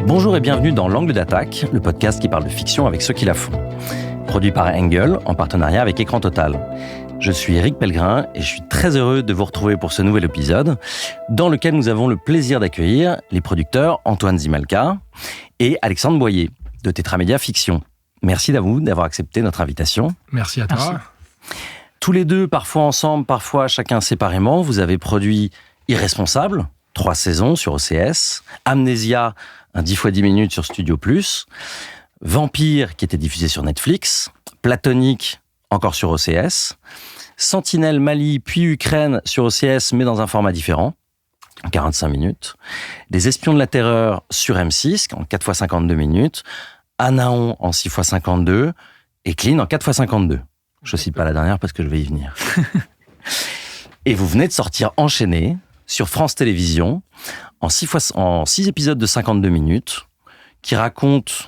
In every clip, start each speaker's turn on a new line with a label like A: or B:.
A: Bonjour et bienvenue dans l'Angle d'attaque, le podcast qui parle de fiction avec ceux qui la font. Produit par Angle, en partenariat avec Écran Total. Je suis Éric Pellegrin et je suis très heureux de vous retrouver pour ce nouvel épisode dans lequel nous avons le plaisir d'accueillir les producteurs Antoine Zimalka et Alexandre Boyer de Tetramédia Fiction. Merci à vous d'avoir accepté notre invitation.
B: Merci à toi.
A: Merci. Tous les deux, parfois ensemble, parfois chacun séparément, vous avez produit Irresponsable, 3 saisons sur OCS, Amnésia, un 10 x 10 minutes sur Studio+, Vampire, qui était diffusé sur Netflix, Platonique, encore sur OCS, Sentinelle Mali, puis Ukraine sur OCS, mais dans un format différent, en 45 minutes, Les Espions de la Terreur sur M6, en 4 x 52 minutes, Anaon en 6 x 52, et Clean en 4 x 52. Je ne cite pas la dernière parce que je vais y venir. Et vous venez de sortir Enchaîné sur France Télévisions, en 6 épisodes de 52 minutes, qui raconte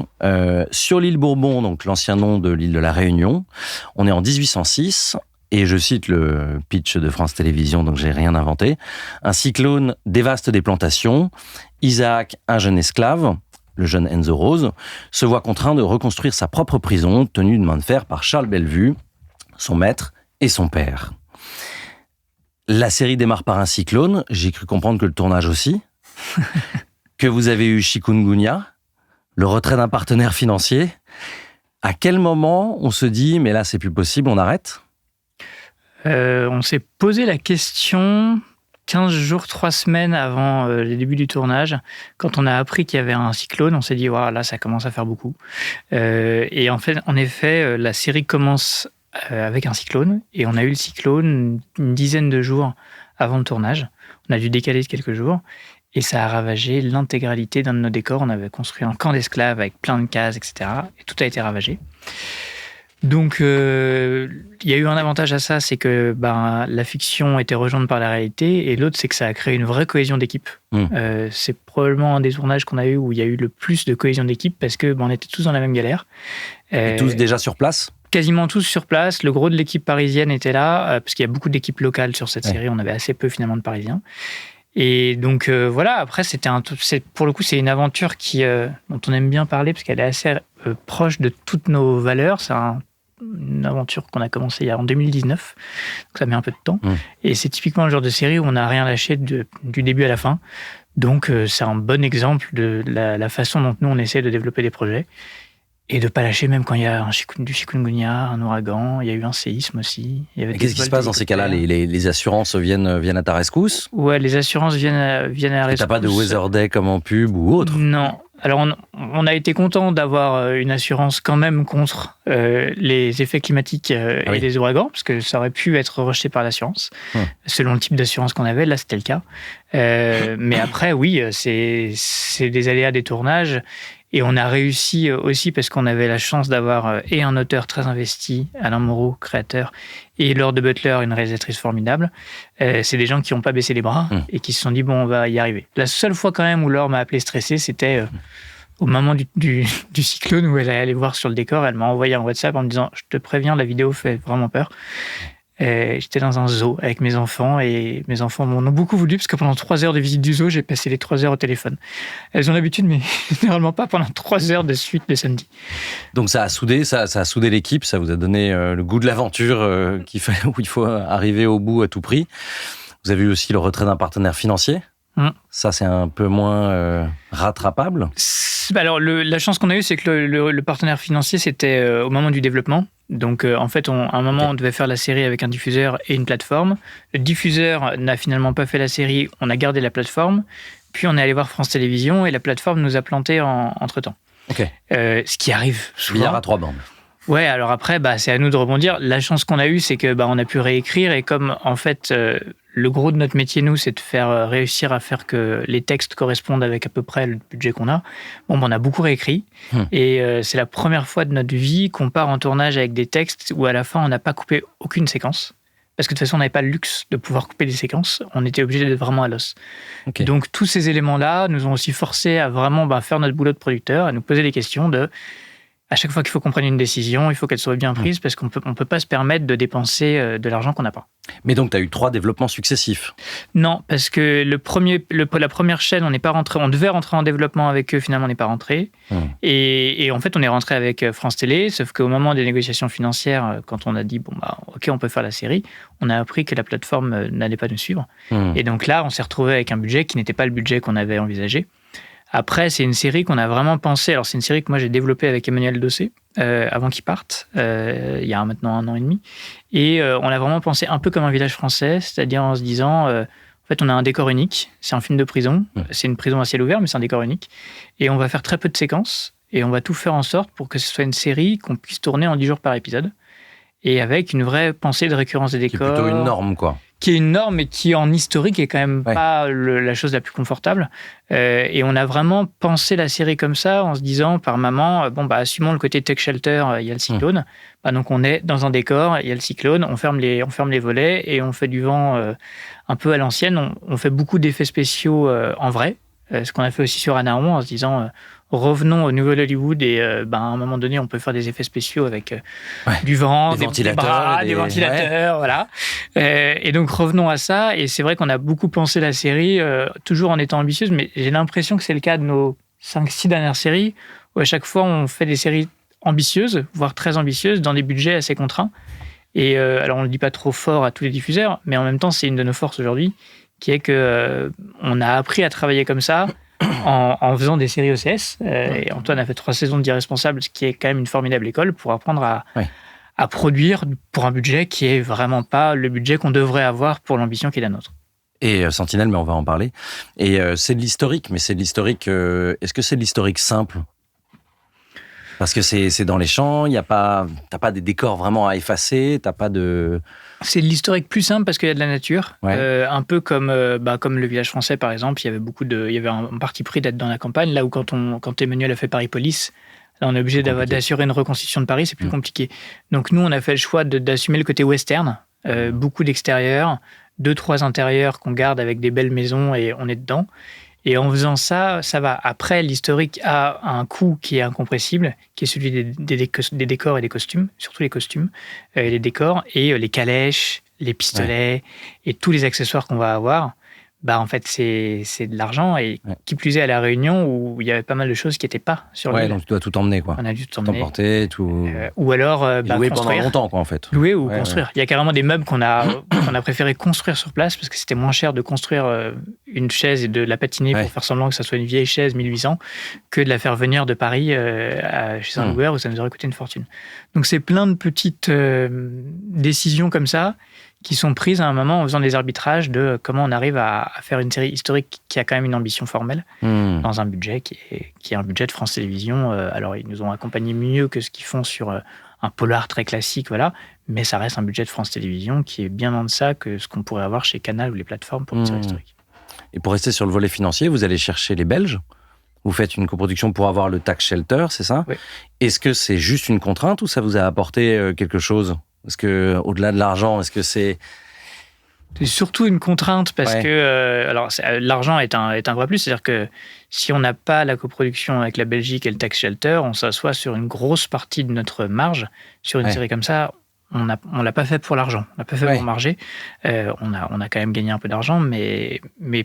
A: sur l'île Bourbon, donc l'ancien nom de l'île de la Réunion. On est en 1806, et je cite le pitch de France Télévisions, donc j'ai rien inventé. Un cyclone dévaste des plantations. Isaac, un jeune esclave, le jeune Enzo Rose, se voit contraint de reconstruire sa propre prison, tenue de main de fer par Charles Bellevue, son maître et son père. La série démarre par un cyclone. J'ai cru comprendre que le tournage aussi. Que vous avez eu chikungunya, le retrait d'un partenaire financier. À quel moment on se dit, mais là, c'est plus possible, on arrête ?
C: On s'est posé la question 15 jours, 3 semaines avant le début du tournage. Quand on a appris qu'il y avait un cyclone, on s'est dit, wow, là, ça commence à faire beaucoup. Et en effet, la série commence avec un cyclone. Et on a eu le cyclone une dizaine de jours avant le tournage. On a dû décaler de quelques jours. Et ça a ravagé l'intégralité d'un de nos décors. On avait construit un camp d'esclaves avec plein de cases, etc. Et tout a été ravagé. Donc, il y a eu un avantage à ça, c'est que la fiction était rejointe par la réalité. Et l'autre, c'est que ça a créé une vraie cohésion d'équipe. C'est probablement un des tournages qu'on a eu où il y a eu le plus de cohésion d'équipe parce que on était tous dans la même galère.
A: Et tous déjà sur place ?
C: Quasiment tous sur place. Le gros de l'équipe parisienne était là, parce qu'il y a beaucoup d'équipes locales sur cette série. On avait assez peu finalement de Parisiens. Et donc voilà, après pour le coup c'est une aventure dont on aime bien parler parce qu'elle est assez proche de toutes nos valeurs. C'est une aventure qu'on a commencé en 2019, donc ça met un peu de temps. Et c'est typiquement le genre de série où on n'a rien lâché du début à la fin. Donc c'est un bon exemple de la façon dont nous on essaie de développer des projets. Et de ne pas lâcher même quand il y a du chikungunya, un ouragan, il y a eu un séisme aussi.
A: Et qu'est-ce qui se passe dans ces cas-là ? Les assurances viennent à ta rescousse ?
C: Ouais, les assurances viennent à la rescousse.
A: T'as pas de Weather Day comme en pub ou autre ?
C: Non. Alors, on a été content d'avoir une assurance quand même contre les effets climatiques et les ouragans, parce que ça aurait pu être rejeté par l'assurance, selon le type d'assurance qu'on avait. Là, c'était le cas. Mais après, oui, c'est des aléas des tournages. Et on a réussi aussi parce qu'on avait la chance d'avoir et un auteur très investi, Alain Moreau, créateur, et Laure de Butler, une réalisatrice formidable. C'est des gens qui n'ont pas baissé les bras et qui se sont dit, bon, on va y arriver. La seule fois quand même où Laure m'a appelé stressé, c'était au moment du cyclone où elle allait aller voir sur le décor. Elle m'a envoyé un WhatsApp en me disant, je te préviens, la vidéo fait vraiment peur. J'étais dans un zoo avec mes enfants et mes enfants m'en ont beaucoup voulu parce que pendant 3 heures de visite du zoo, j'ai passé les 3 heures au téléphone. Elles ont l'habitude, mais généralement pas pendant 3 heures de suite le samedi.
A: Donc ça a soudé l'équipe, ça vous a donné le goût de l'aventure où il faut arriver au bout à tout prix. Vous avez eu aussi le retrait d'un partenaire financier. Ça, c'est un peu moins rattrapable.
C: Alors, la chance qu'on a eue, c'est que le partenaire financier, c'était au moment du développement. Donc, en fait, à un moment, on devait faire la série avec un diffuseur et une plateforme. Le diffuseur n'a finalement pas fait la série, on a gardé la plateforme. Puis, on est allé voir France Télévisions et la plateforme nous a planté entre-temps. Ce qui arrive souvent.
A: Billard à 3 bandes.
C: Ouais, alors après, c'est à nous de rebondir. La chance qu'on a eue, c'est que on a pu réécrire et comme, en fait, le gros de notre métier, nous, c'est de faire réussir à faire que les textes correspondent avec à peu près le budget qu'on a. On a beaucoup réécrit et c'est la première fois de notre vie qu'on part en tournage avec des textes où à la fin, on n'a pas coupé aucune séquence. Parce que de toute façon, on n'avait pas le luxe de pouvoir couper des séquences. On était obligé d'être vraiment à l'os. Donc, tous ces éléments-là nous ont aussi forcé à vraiment faire notre boulot de producteur, à nous poser des questions de À chaque fois qu'il faut qu'on prenne une décision, il faut qu'elle soit bien prise parce qu'on peut pas se permettre de dépenser de l'argent qu'on n'a pas.
A: Mais donc, tu as eu 3 développements successifs.
C: Non, parce que la première chaîne, on n'est pas rentré. On devait rentrer en développement avec eux, finalement, on n'est pas rentré. Et en fait, on est rentré avec France Télé, sauf qu'au moment des négociations financières, quand on a dit, ok, on peut faire la série, on a appris que la plateforme n'allait pas nous suivre. Et donc là, on s'est retrouvé avec un budget qui n'était pas le budget qu'on avait envisagé. Après, c'est une série qu'on a vraiment pensé. Alors, c'est une série que moi, j'ai développée avec Emmanuel Dossé avant qu'il parte, il y a maintenant 1 an et demi. Et on l'a vraiment pensé un peu comme un village français, c'est-à-dire en se disant, en fait, on a un décor unique. C'est un film de prison. C'est une prison à ciel ouvert, mais c'est un décor unique. Et on va faire très peu de séquences. Et on va tout faire en sorte pour que ce soit une série qu'on puisse tourner en 10 jours par épisode. Et avec une vraie pensée de récurrence des décors.
A: Qui est plutôt une norme, quoi.
C: Qui est une norme et qui, en historique, est quand même pas la chose la plus confortable. Et on a vraiment pensé la série comme ça, en se disant, par maman, assumons le côté tech shelter, il y a le cyclone. Donc, on est dans un décor, il y a le cyclone, on ferme les volets et on fait du vent un peu à l'ancienne. On fait beaucoup d'effets spéciaux en vrai. Ce qu'on a fait aussi sur Anaheim, en se disant... revenons au Nouvel Hollywood et à un moment donné, on peut faire des effets spéciaux avec du vent, des ventilateurs, voilà. Et donc, revenons à ça. Et c'est vrai qu'on a beaucoup pensé la série, toujours en étant ambitieuse, mais j'ai l'impression que c'est le cas de nos 5-6 dernières séries, où à chaque fois, on fait des séries ambitieuses, voire très ambitieuses, dans des budgets assez contraints. Et alors, on ne le dit pas trop fort à tous les diffuseurs, mais en même temps, c'est une de nos forces aujourd'hui, qui est qu'on a appris à travailler comme ça, en faisant des séries OCS. Et Antoine a fait 3 saisons d'Irresponsable, ce qui est quand même une formidable école pour apprendre à produire pour un budget qui est vraiment pas le budget qu'on devrait avoir pour l'ambition qui est la nôtre.
A: Et Sentinelle, mais on va en parler. Et c'est de l'historique, mais c'est de l'historique... est-ce que c'est de l'historique simple ? Parce que c'est dans les champs, t'as pas des décors vraiment à effacer, t'as pas de...
C: C'est de l'historique plus simple parce qu'il y a de la nature. Un peu comme le village français, par exemple, il y avait un parti pris d'être dans la campagne, là où quand Emmanuel a fait Paris Police, là, on est obligé d'assurer une reconstitution de Paris, c'est plus compliqué. Donc nous, on a fait le choix d'assumer le côté western, beaucoup d'extérieur, 2-3 intérieurs qu'on garde avec des belles maisons et on est dedans. Et en faisant ça, ça va. Après, l'historique a un coût qui est incompressible, qui est celui des décors et des costumes, surtout les costumes et les décors, et les calèches, les pistolets et tous les accessoires qu'on va avoir. En fait, c'est de l'argent. Et qui plus est à La Réunion, où il y avait pas mal de choses qui n'étaient pas sur l'île.
A: Donc tu dois tout emmener, quoi.
C: On a dû tout emmener.
A: T'emporter, tout...
C: ou alors
A: louer
C: construire.
A: Pendant longtemps, quoi, en fait.
C: Louer ou construire. Il y a carrément des meubles qu'on a préféré construire sur place parce que c'était moins cher de construire une chaise et de la patiner pour faire semblant que ça soit une vieille chaise 1800 que de la faire venir de Paris chez un loueur où ça nous aurait coûté une fortune. Donc c'est plein de petites décisions comme ça qui sont prises à un moment en faisant des arbitrages de comment on arrive à faire une série historique qui a quand même une ambition formelle dans un budget qui est un budget de France Télévisions. Alors, ils nous ont accompagnés mieux que ce qu'ils font sur un polar très classique, voilà, mais ça reste un budget de France Télévisions qui est bien en deçà que ce qu'on pourrait avoir chez Canal ou les plateformes pour une série historique.
A: Et pour rester sur le volet financier, vous allez chercher les Belges. Vous faites une coproduction pour avoir le tax shelter, c'est ça ?
C: Oui.
A: Est-ce que c'est juste une contrainte ou ça vous a apporté quelque chose ? Est-ce que, au-delà de l'argent, est-ce que c'est...
C: C'est surtout une contrainte parce que l'argent est un vrai plus. C'est-à-dire que si on n'a pas la coproduction avec la Belgique et le tax shelter, on s'assoit sur une grosse partie de notre marge. Sur une série comme ça, on l'a pas fait pour l'argent. On l'a pas fait pour marger. On a quand même gagné un peu d'argent, mais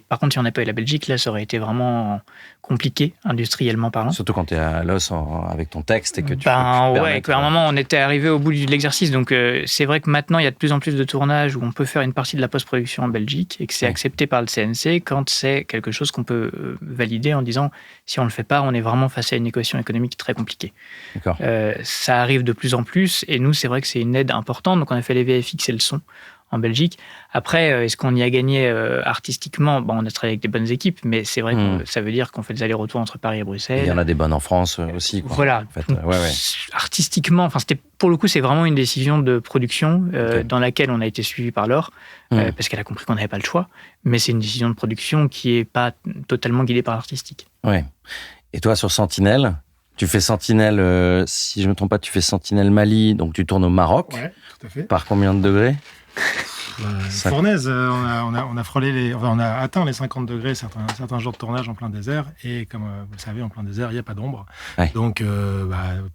C: par contre, si on n'a pas eu la Belgique, là, ça aurait été vraiment compliqué, industriellement parlant.
A: Surtout quand tu es à l'os avec ton texte et que tu
C: à un moment, on était arrivé au bout de l'exercice. Donc, c'est vrai que maintenant, il y a de plus en plus de tournages où on peut faire une partie de la post-production en Belgique et que c'est accepté par le CNC quand c'est quelque chose qu'on peut valider en disant si on ne le fait pas, on est vraiment face à une équation économique très compliquée.
A: D'accord.
C: Ça arrive de plus en plus et nous, c'est vrai que c'est une aide importante. Donc, on a fait les VFX et le son en Belgique. Après, est-ce qu'on y a gagné artistiquement ? On a travaillé avec des bonnes équipes, mais c'est vrai que ça veut dire qu'on fait des allers-retours entre Paris et Bruxelles.
A: Il y en a des bonnes en France aussi, quoi.
C: Voilà.
A: En fait.
C: Artistiquement, pour le coup, c'est vraiment une décision de production dans laquelle on a été suivi par Laure, parce qu'elle a compris qu'on n'avait pas le choix. Mais c'est une décision de production qui n'est pas totalement guidée par l'artistique.
A: Ouais. Et toi, sur Sentinelle, tu fais Sentinelle, si je ne me trompe pas, tu fais Sentinelle Mali, donc tu tournes au Maroc.
B: Ouais, tout à fait.
A: Par combien de degrés ?
B: Fournaise, on a frôlé on a atteint les 50 degrés certains jours de tournage en plein désert, et comme vous le savez, en plein désert, il n'y a pas d'ombre. Ouais. Donc,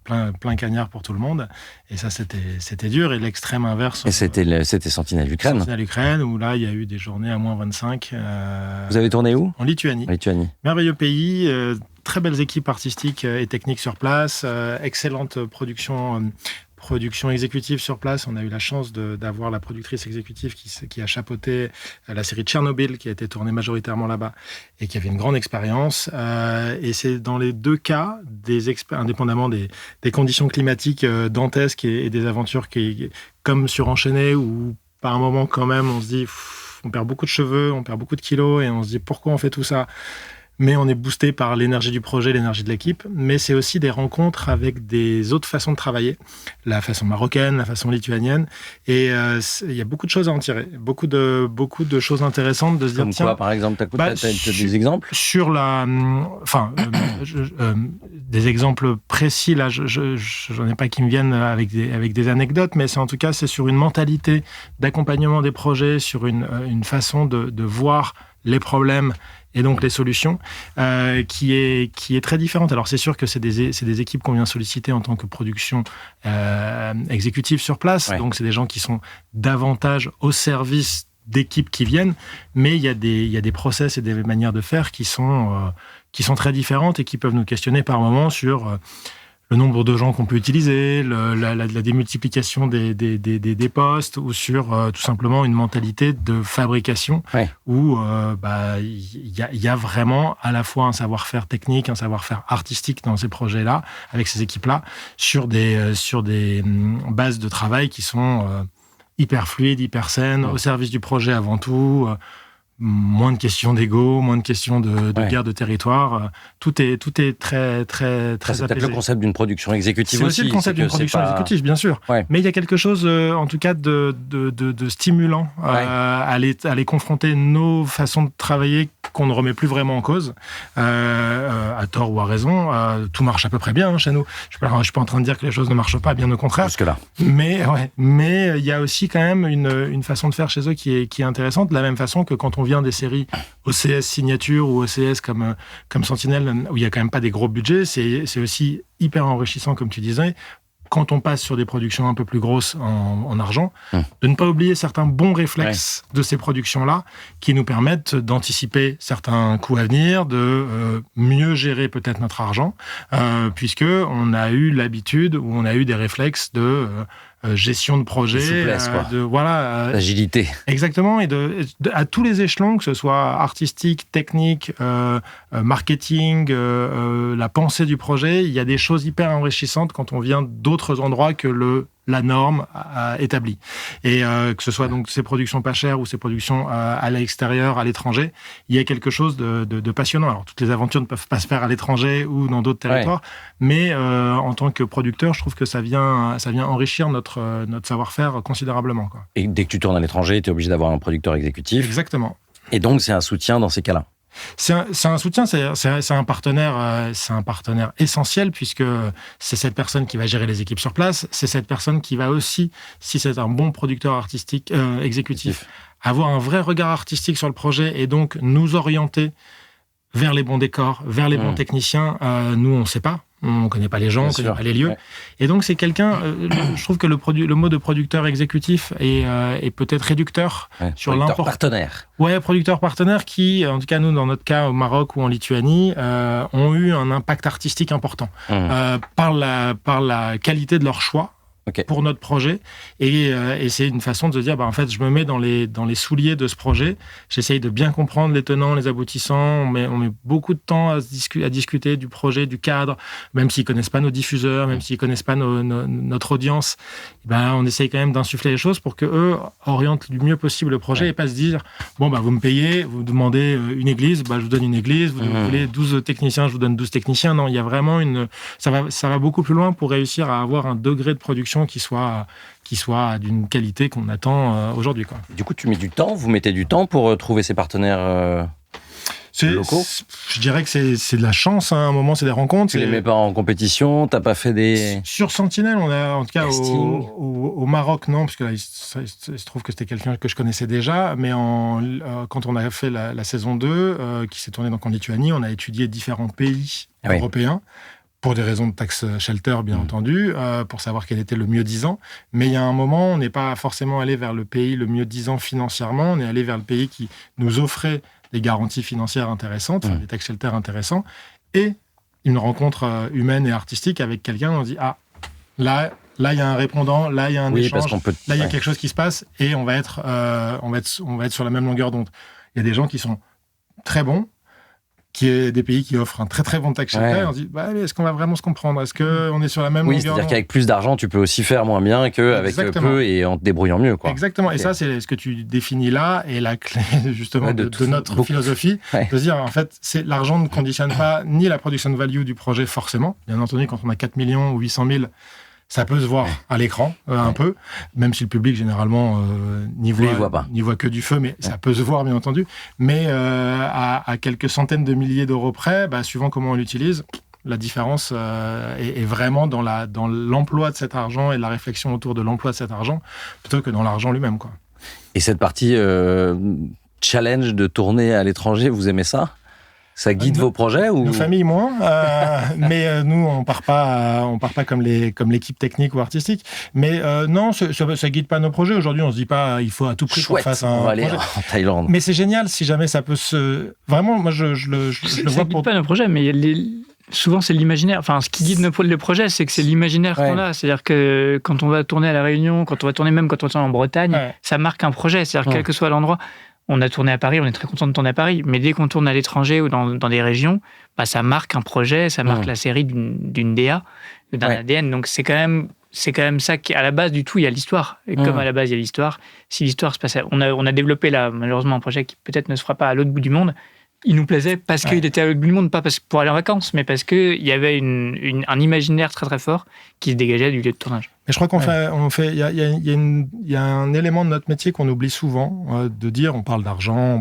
B: plein cagnard pour tout le monde. Et ça, c'était dur. Et l'extrême inverse...
A: Et c'était Sentinelle Ukraine.
B: Sentinelle Ukraine, où là, il y a eu des journées à moins 25.
A: Vous avez tourné où ?
B: En Lituanie. Merveilleux pays, très belles équipes artistiques et techniques sur place, excellente production exécutive sur place. On a eu la chance d'avoir la productrice exécutive qui a chapeauté la série Tchernobyl, qui a été tournée majoritairement là-bas et qui avait une grande expérience. Et c'est dans les deux cas, indépendamment des conditions climatiques dantesques et des aventures qui, comme surenchaînées, où par un moment quand même on se dit on perd beaucoup de cheveux, on perd beaucoup de kilos, et on se dit pourquoi on fait tout ça ? Mais on est boosté par l'énergie du projet, l'énergie de l'équipe. Mais c'est aussi des rencontres avec des autres façons de travailler, la façon marocaine, la façon lituanienne. Et il y a beaucoup de choses à en tirer, beaucoup de choses intéressantes de se dire.
A: Comme quoi, par exemple, t'as des exemples ?
B: Sur des exemples précis. Là, j'en ai pas qui me viennent avec des anecdotes, mais c'est sur une mentalité d'accompagnement des projets, sur une façon de voir les problèmes et donc les solutions, qui est très différente. Alors c'est sûr que c'est des équipes qu'on vient solliciter en tant que production exécutive sur place, donc c'est des gens qui sont davantage au service d'équipes qui viennent, mais il y a des process et des manières de faire qui sont très différentes et qui peuvent nous questionner par moments sur le nombre de gens qu'on peut utiliser, la démultiplication des postes, ou sur tout simplement une mentalité de fabrication où il y a vraiment à la fois un savoir-faire technique, un savoir-faire artistique dans ces projets-là, avec ces équipes-là, sur des bases de travail qui sont hyper fluides, hyper saines, au service du projet avant tout. Moins de questions d'ego, moins de questions de guerre de territoire. Tout est très, très, très
A: apaisé. C'est peut-être le concept d'une production exécutive aussi.
B: C'est aussi le concept d'une production exécutive, bien sûr. Ouais. Mais il y a quelque chose, en tout cas, de stimulant à les confronter, nos façons de travailler qu'on ne remet plus vraiment en cause, à tort ou à raison. Tout marche à peu près bien chez nous. Je ne suis pas en train de dire que les choses ne marchent pas, bien au contraire.
A: Jusque-là.
B: Mais il y a aussi quand même une façon de faire chez eux qui est intéressante, de la même façon que quand on vient des séries OCS signature ou OCS comme Sentinelle, où il n'y a quand même pas des gros budgets, c'est aussi hyper enrichissant, comme tu disais, quand on passe sur des productions un peu plus grosses en argent, de ne pas oublier certains bons réflexes de ces productions-là qui nous permettent d'anticiper certains coûts à venir, de mieux gérer peut-être notre argent, puisque on a eu l'habitude, ou on a eu des réflexes de gestion de projet,
A: souplesse, d'agilité.
B: Exactement, et à tous les échelons, que ce soit artistique, technique, marketing, la pensée du projet, il y a des choses hyper enrichissantes quand on vient d'autres endroits que la norme établie. Et que ce soit donc ces productions pas chères ou ces productions à l'extérieur, à l'étranger, il y a quelque chose de passionnant. Alors, toutes les aventures ne peuvent pas se faire à l'étranger ou dans d'autres territoires, mais en tant que producteur, je trouve que ça vient enrichir notre savoir-faire considérablement, quoi. Et
A: dès que tu tournes à l'étranger, tu es obligé d'avoir un producteur exécutif.
B: Exactement.
A: Et donc, c'est un soutien dans ces cas-là.
B: C'est un soutien, c'est un partenaire essentiel, puisque c'est cette personne qui va gérer les équipes sur place, c'est cette personne qui va aussi, si c'est un bon producteur artistique exécutif, avoir un vrai regard artistique sur le projet et donc nous orienter vers les bons décors, vers les bons techniciens. Nous, on ne sait pas. On ne connaît pas les gens, on ne connaît pas les lieux. Ouais. Et donc, c'est quelqu'un... je trouve que le mot de producteur exécutif est peut-être réducteur sur l'importance...
A: Producteur partenaire.
B: Ouais, producteur partenaire qui, en tout cas, nous, dans notre cas, au Maroc ou en Lituanie, ont eu un impact artistique important par la qualité de leur choix. Pour notre projet, et c'est une façon de se dire, en fait, je me mets dans les souliers de ce projet, j'essaye de bien comprendre les tenants, les aboutissants, on met beaucoup de temps à discuter du projet, du cadre, même s'ils connaissent pas nos diffuseurs, même s'ils connaissent pas notre audience, on essaye quand même d'insuffler les choses pour que eux orientent du mieux possible le projet et pas se dire, vous me payez, vous demandez une église, je vous donne une église, vous voulez 12 techniciens, je vous donne 12 techniciens. Non, il y a vraiment ça va beaucoup plus loin pour réussir à avoir un degré de production qui soit d'une qualité qu'on attend aujourd'hui, quoi.
A: Du coup, vous mettez du temps pour trouver ces partenaires locaux?
B: Je dirais que c'est de la chance, hein. À un moment, c'est des rencontres.
A: Tu les mets pas en compétition, t'as pas fait des...
B: Sur Sentinelle, on a, en tout cas,
A: casting.
B: au Maroc, non, parce que là, il se trouve que c'était quelqu'un que je connaissais déjà, mais quand on a fait la saison 2, qui s'est tournée donc en Lituanie, on a étudié différents pays européens, pour des raisons de tax shelter, bien entendu, pour savoir quel était le mieux disant. Mais il y a un moment, on n'est pas forcément allé vers le pays le mieux disant financièrement, on est allé vers le pays qui nous offrait des garanties financières intéressantes, des tax shelters intéressants, et une rencontre humaine et artistique avec quelqu'un, on dit, là, il y a un répondant, là, il y a un échange, là, il y a quelque chose qui se passe, et on va être sur la même longueur d'onde. Il y a des gens qui sont très bons, qui est des pays qui offrent un très très bon tax shelter, on se dit, est-ce qu'on va vraiment se comprendre? Est-ce qu'on est sur la même longueur?
A: Oui, c'est-à-dire qu'avec plus d'argent, tu peux aussi faire moins bien qu'avec peu et en te débrouillant mieux, quoi.
B: Exactement. Okay. Et ça, c'est ce que tu définis là, et la clé, justement, de notre philosophie. De dire, en fait, l'argent ne conditionne pas ni la production value du projet, forcément. Bien entendu, quand on a 4 millions ou 800 000, ça peut se voir à l'écran, un peu, même si le public, généralement, n'y voit que du feu, mais ça peut se voir, bien entendu. Mais à quelques centaines de milliers d'euros près, suivant comment on l'utilise, la différence est vraiment dans l'emploi de cet argent et la réflexion autour de l'emploi de cet argent, plutôt que dans l'argent lui-même, quoi.
A: Et cette partie challenge de tourner à l'étranger, vous aimez ça ? Ça guide vos projets ou...
B: Nos familles moins, mais nous on part pas comme l'équipe technique ou artistique. Mais non, ça guide pas nos projets. Aujourd'hui, on se dit pas il faut à tout prix qu'on fasse un
A: projet. On va aller en Thaïlande.
B: Mais c'est génial si jamais ça peut se. Vraiment, moi je le vois
C: pour. Pas nos projets, mais souvent c'est l'imaginaire. Enfin, ce qui guide le projet, c'est que c'est l'imaginaire qu'on a. C'est-à-dire que quand on va tourner à La Réunion, quand on va tourner en Bretagne, ça marque un projet. C'est-à-dire quel que soit l'endroit. On a tourné à Paris, on est très content de tourner à Paris, mais dès qu'on tourne à l'étranger ou dans des régions, ça marque un projet, ça marque la série d'une DA, d'un ADN. Donc c'est quand même ça qui, à la base du tout, il y a l'histoire. Et comme à la base il y a l'histoire, si l'histoire se passait, on a développé là malheureusement un projet qui peut-être ne se fera pas à l'autre bout du monde. Il nous plaisait parce qu'il était à l'autre bout du monde, pas pour aller en vacances, mais parce qu'il y avait un imaginaire très très fort qui se dégageait du lieu de tournage.
B: Mais je crois il y a un élément de notre métier qu'on oublie souvent, de dire, on parle d'argent,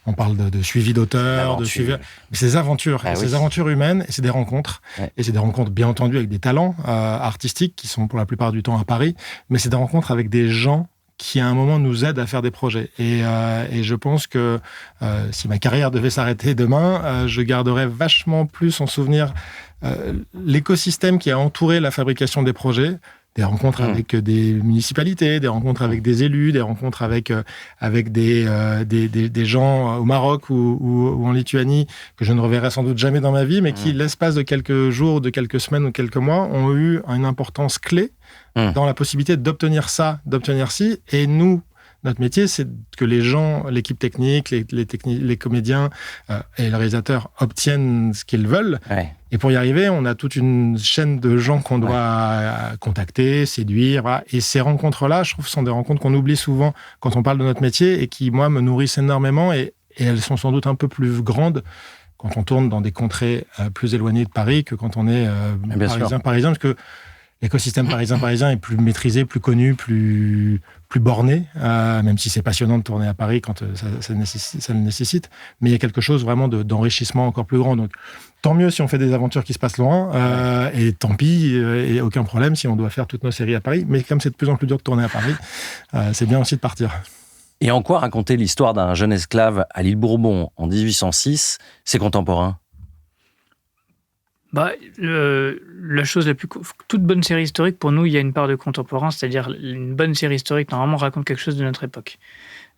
B: on parle de suivi d'auteur, de suivi, mais c'est des aventures, ces aventures humaines, et c'est des rencontres, et c'est des rencontres bien entendu avec des talents artistiques qui sont pour la plupart du temps à Paris, mais c'est des rencontres avec des gens qui à un moment nous aident à faire des projets. Et je pense que si ma carrière devait s'arrêter demain, je garderais vachement plus en souvenir l'écosystème qui a entouré la fabrication des projets, des rencontres avec des municipalités, des rencontres avec des élus, des rencontres avec des gens au Maroc ou en Lituanie que je ne reverrai sans doute jamais dans ma vie, mais qui, l'espace de quelques jours, de quelques semaines ou quelques mois, ont eu une importance clé dans la possibilité d'obtenir ci. Et nous, notre métier, c'est que les gens, l'équipe technique, les comédiens et le réalisateur obtiennent ce qu'ils veulent. Ouais. Et pour y arriver, on a toute une chaîne de gens qu'on doit contacter, séduire. Voilà. Et ces rencontres-là, je trouve, sont des rencontres qu'on oublie souvent quand on parle de notre métier et qui, moi, me nourrissent énormément. Et elles sont sans doute un peu plus grandes quand on tourne dans des contrées plus éloignées de Paris que quand on est parisien, parce que l'écosystème parisien est plus maîtrisé, plus connu, plus borné, même si c'est passionnant de tourner à Paris quand ça le nécessite. Mais il y a quelque chose vraiment d'enrichissement encore plus grand. Donc, tant mieux si on fait des aventures qui se passent loin, et tant pis, et aucun problème si on doit faire toutes nos séries à Paris. Mais comme c'est de plus en plus dur de tourner à Paris, c'est bien aussi de partir.
A: Et en quoi raconter l'histoire d'un jeune esclave à l'île Bourbon en 1806, c'est contemporain ?
C: La chose la plus... Toute bonne série historique, pour nous, il y a une part de contemporain, c'est-à-dire une bonne série historique, normalement, raconte quelque chose de notre époque.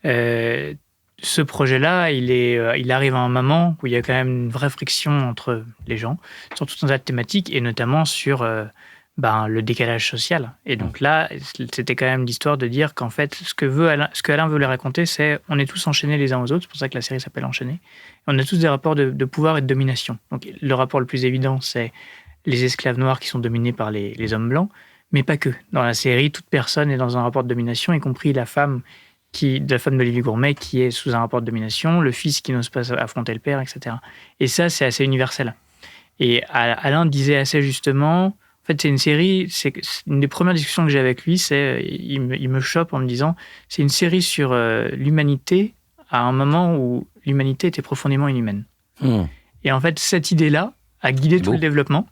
C: Ce projet-là, il arrive à un moment où il y a quand même une vraie friction entre les gens, sur tout un tas de thématiques, et notamment sur le décalage social. Et donc là, c'était quand même l'histoire de dire qu'en fait, ce qu'Alain veut raconter, c'est on est tous enchaînés les uns aux autres, c'est pour ça que la série s'appelle Enchaînés. On a tous des rapports de pouvoir et de domination. Donc le rapport le plus évident, c'est les esclaves noirs qui sont dominés par les hommes blancs, mais pas que. Dans la série, toute personne est dans un rapport de domination, y compris la femme d'Olivier Gourmet qui est sous un rapport de domination, le fils qui n'ose pas affronter le père, etc. Et ça, c'est assez universel. Et Alain disait assez justement, en fait, c'est une série, c'est une des premières discussions que j'ai avec lui, il me chope en me disant, c'est une série sur l'humanité à un moment où l'humanité était profondément inhumaine. Et en fait, cette idée-là a guidé tout le développement,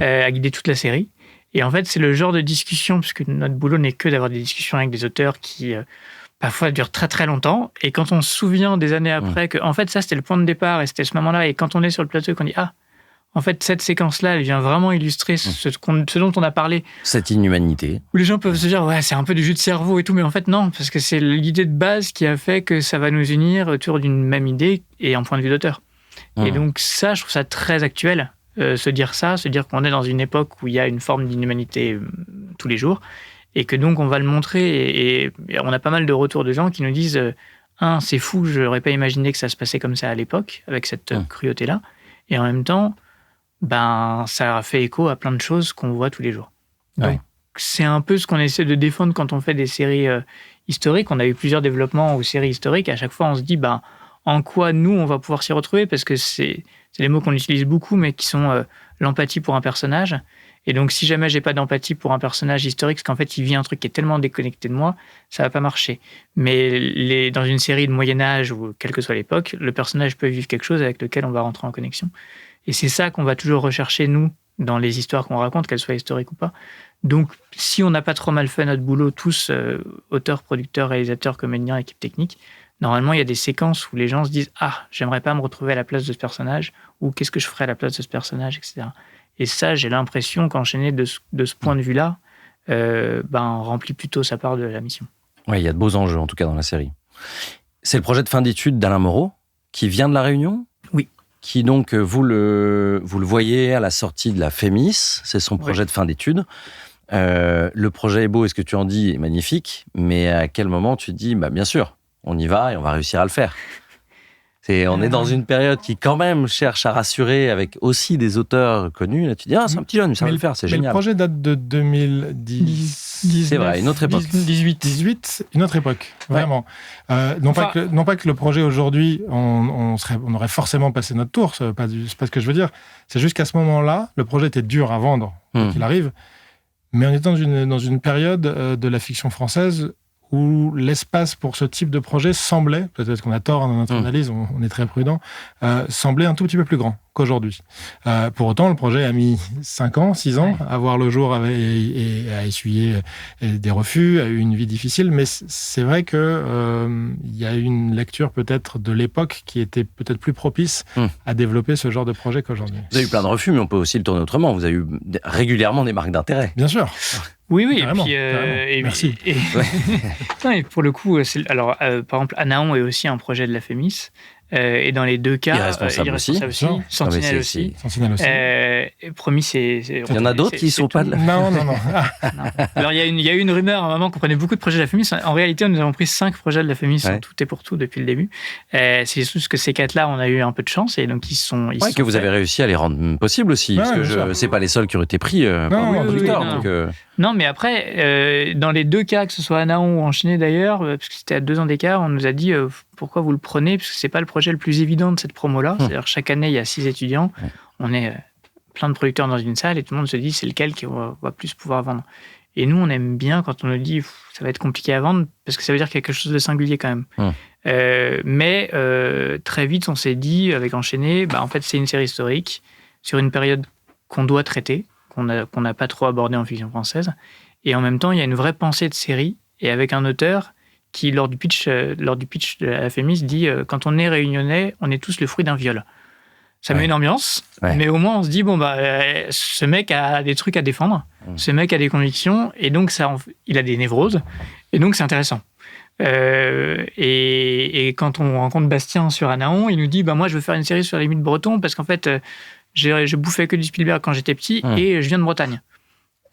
C: a guidé toute la série. Et en fait, c'est le genre de discussion, puisque notre boulot n'est que d'avoir des discussions avec des auteurs qui, parfois, durent très très longtemps. Et quand on se souvient des années après que, en fait, ça, c'était le point de départ et c'était ce moment-là. Et quand on est sur le plateau et qu'on dit « Ah, en fait, cette séquence-là, elle vient vraiment illustrer ce dont on a parlé. »
A: Cette inhumanité.
C: Où les gens peuvent se dire « Ouais, c'est un peu du jus de cerveau et tout. » Mais en fait, non, parce que c'est l'idée de base qui a fait que ça va nous unir autour d'une même idée et un point de vue d'auteur. Et donc ça, je trouve ça très actuel. Se dire qu'on est dans une époque où il y a une forme d'inhumanité tous les jours, et que donc on va le montrer, et on a pas mal de retours de gens qui nous disent c'est fou, je n'aurais pas imaginé que ça se passait comme ça à l'époque, avec cette cruauté-là, et en même temps, ça a fait écho à plein de choses qu'on voit tous les jours. Donc c'est un peu ce qu'on essaie de défendre quand on fait des séries historiques. On a eu plusieurs développements aux séries historiques, et à chaque fois on se dit en quoi nous on va pouvoir s'y retrouver, parce que c'est des mots qu'on utilise beaucoup, mais qui sont l'empathie pour un personnage. Et donc, si jamais j'ai pas d'empathie pour un personnage historique, parce qu'en fait, il vit un truc qui est tellement déconnecté de moi, ça va pas marcher. Mais dans une série de Moyen-Âge, ou quelle que soit l'époque, le personnage peut vivre quelque chose avec lequel on va rentrer en connexion. Et c'est ça qu'on va toujours rechercher, nous, dans les histoires qu'on raconte, qu'elles soient historiques ou pas. Donc, si on n'a pas trop mal fait notre boulot, tous, auteurs, producteurs, réalisateurs, comédiens, équipe technique, normalement, il y a des séquences où les gens se disent « Ah, j'aimerais pas me retrouver à la place de ce personnage » ou « Qu'est-ce que je ferais à la place de ce personnage ?» etc. Et ça, j'ai l'impression qu'enchaîner de ce point de vue-là remplit plutôt sa part de la mission.
A: Oui, il y a de beaux enjeux, en tout cas, dans la série. C'est le projet de fin d'études d'Alain Moreau, qui vient de La Réunion ?
C: Oui.
A: Qui donc, vous le voyez à la sortie de la FEMIS, c'est son projet de fin d'études. Le projet est beau, et ce que tu en dis est magnifique, mais à quel moment tu te dis, bien sûr, on y va et on va réussir à le faire. On est dans une période qui, quand même, cherche à rassurer avec aussi des auteurs connus. Là, tu dis, c'est un petit jeune, ça va le faire, c'est génial.
B: Le projet date de 2010.
A: C'est vrai, une autre époque.
B: 18, une autre époque, vraiment. Non pas que le projet aujourd'hui, on aurait forcément passé notre tour, c'est pas ce que je veux dire. C'est juste qu'à ce moment-là, le projet était dur à vendre, quoi qu'il arrive. Mais on est dans une période de la fiction française où l'espace pour ce type de projet semblait, peut-être qu'on a tort dans notre analyse, on est très prudent, semblait un tout petit peu plus grand qu'aujourd'hui. Pour autant, le projet a mis 5 ans, 6 ans à voir le jour et à essuyer des refus, a eu une vie difficile, mais c'est vrai que y a eu une lecture peut-être de l'époque qui était peut-être plus propice à développer ce genre de projet qu'aujourd'hui.
A: Vous avez eu plein de refus, mais on peut aussi le tourner autrement. Vous avez eu régulièrement des marques d'intérêt.
B: Bien sûr.
C: Oui,
B: carrément,
C: et puis
B: merci.
C: Non, et pour le coup, par exemple, Anaon est aussi un projet de la FEMIS. Et dans les deux cas,
A: Irresponsable aussi.
C: Sentinelle aussi. Promis, c'est.
A: Il y en a d'autres qui ne sont pas de la
B: Non.
C: Alors, il y a eu une rumeur à un moment qu'on prenait beaucoup de projets de la FEMIS. En réalité, nous avons pris 5 projets de la FEMIS en tout et pour tout depuis le début. C'est juste que ces 4-là, on a eu un peu de chance et donc ils sont.
A: Que vous avez réussi à les rendre possibles aussi. Parce que c'est pas les seuls qui ont été pris par les producteurs.
C: Non, mais après, dans les deux cas, que ce soit Anaon ou Enchaîné d'ailleurs, parce que c'était à 2 ans d'écart, on nous a dit pourquoi vous le prenez, parce que c'est pas le projet le plus évident de cette promo-là. C'est-à-dire chaque année, il y a 6 étudiants, on est plein de producteurs dans une salle et tout le monde se dit c'est lequel qui va plus pouvoir vendre. Et nous, on aime bien quand on nous dit ça va être compliqué à vendre, parce que ça veut dire qu'il y a quelque chose de singulier quand même. Mais très vite, on s'est dit avec Enchaîné, en fait, c'est une série historique sur une période qu'on doit traiter, qu'on n'a pas trop abordé en fiction française. Et en même temps, il y a une vraie pensée de série, et avec un auteur qui, lors du pitch de la FEMIS, dit quand on est réunionnais, on est tous le fruit d'un viol. Ça met une ambiance, mais au moins on se dit ce mec a des trucs à défendre, ce mec a des convictions, et donc il a des névroses, et donc c'est intéressant. Et quand on rencontre Bastien sur Anaon, il nous dit moi je veux faire une série sur les mythes bretons parce qu'en fait je bouffais que du Spielberg quand j'étais petit et je viens de Bretagne.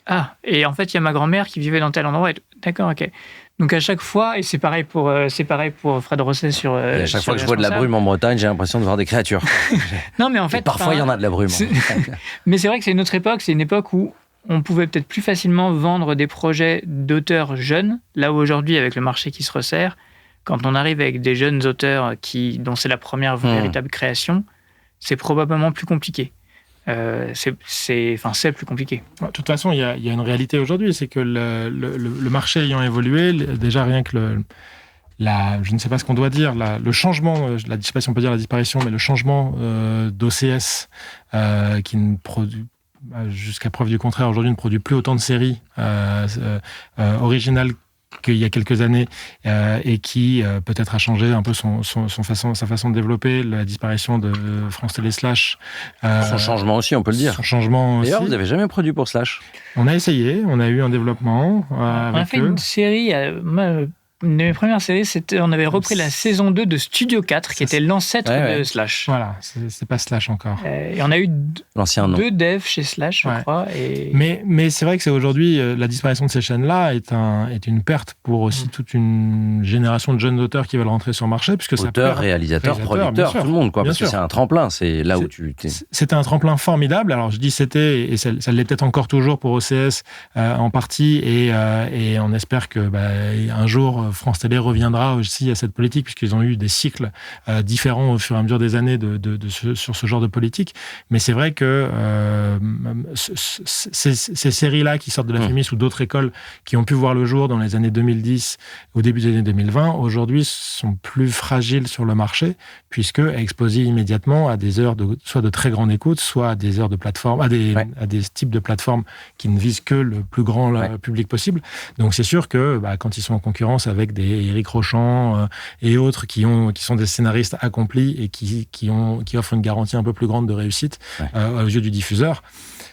C: Ah, et en fait, il y a ma grand-mère qui vivait dans tel endroit. D'accord, ok. Donc à chaque fois, et c'est pareil pour Fred Rosset sur.
A: Et à chaque fois que je vois de la brume en Bretagne, j'ai l'impression de voir des créatures.
C: Non, mais en fait.
A: Et parfois, il y en a de la brume.
C: Mais c'est vrai que c'est une autre époque. C'est une époque où on pouvait peut-être plus facilement vendre des projets d'auteurs jeunes. Là où aujourd'hui, avec le marché qui se resserre, quand on arrive avec des jeunes auteurs dont c'est la première véritable création, c'est probablement plus compliqué. C'est plus compliqué.
B: De toute façon, il y a une réalité aujourd'hui, c'est que le marché ayant évolué, déjà rien que je ne sais pas ce qu'on doit dire, le changement, je ne sais pas si on peut dire la disparition, mais le changement d'OCS qui ne produit, jusqu'à preuve du contraire, aujourd'hui ne produit plus autant de séries originales qu'il y a quelques années et qui peut-être a changé un peu sa façon de développer, la disparition de France Télé Slash.
A: Son changement aussi, on peut le dire.
B: Son changement
A: D'ailleurs,
B: aussi.
A: vous n'avez jamais produit pour Slash?
B: On a essayé, on a eu un développement
C: on a fait une série... Une de mes premières séries, on avait repris la saison 2 de Studio 4, qui était l'ancêtre de Slash.
B: Voilà, c'est pas Slash encore.
C: Et on a eu deux devs chez Slash, je crois. Et...
B: Mais c'est vrai que c'est aujourd'hui, la disparition de ces chaînes-là est une perte pour aussi toute une génération de jeunes auteurs qui veulent rentrer sur le marché. Puisque
A: auteurs, réalisateurs, producteurs, tout le monde, quoi. Parce que c'est un tremplin, c'est là où tu...
B: C'était un tremplin formidable. Alors je dis c'était, et ça l'est peut-être encore toujours pour OCS en partie, et on espère que un jour, France Télé reviendra aussi à cette politique, puisqu'ils ont eu des cycles différents au fur et à mesure des années sur ce genre de politique. Mais c'est vrai que ces séries-là qui sortent de la Fémis ou d'autres écoles qui ont pu voir le jour dans les années 2010, au début des années 2020, aujourd'hui sont plus fragiles sur le marché, puisque exposées immédiatement à des heures soit de très grande écoute, soit à des heures de plateforme, à des types de plateformes qui ne visent que le plus grand public possible. Donc c'est sûr que quand ils sont en concurrence avec des Éric Rochant et autres qui sont des scénaristes accomplis et qui offrent une garantie un peu plus grande de réussite aux yeux du diffuseur,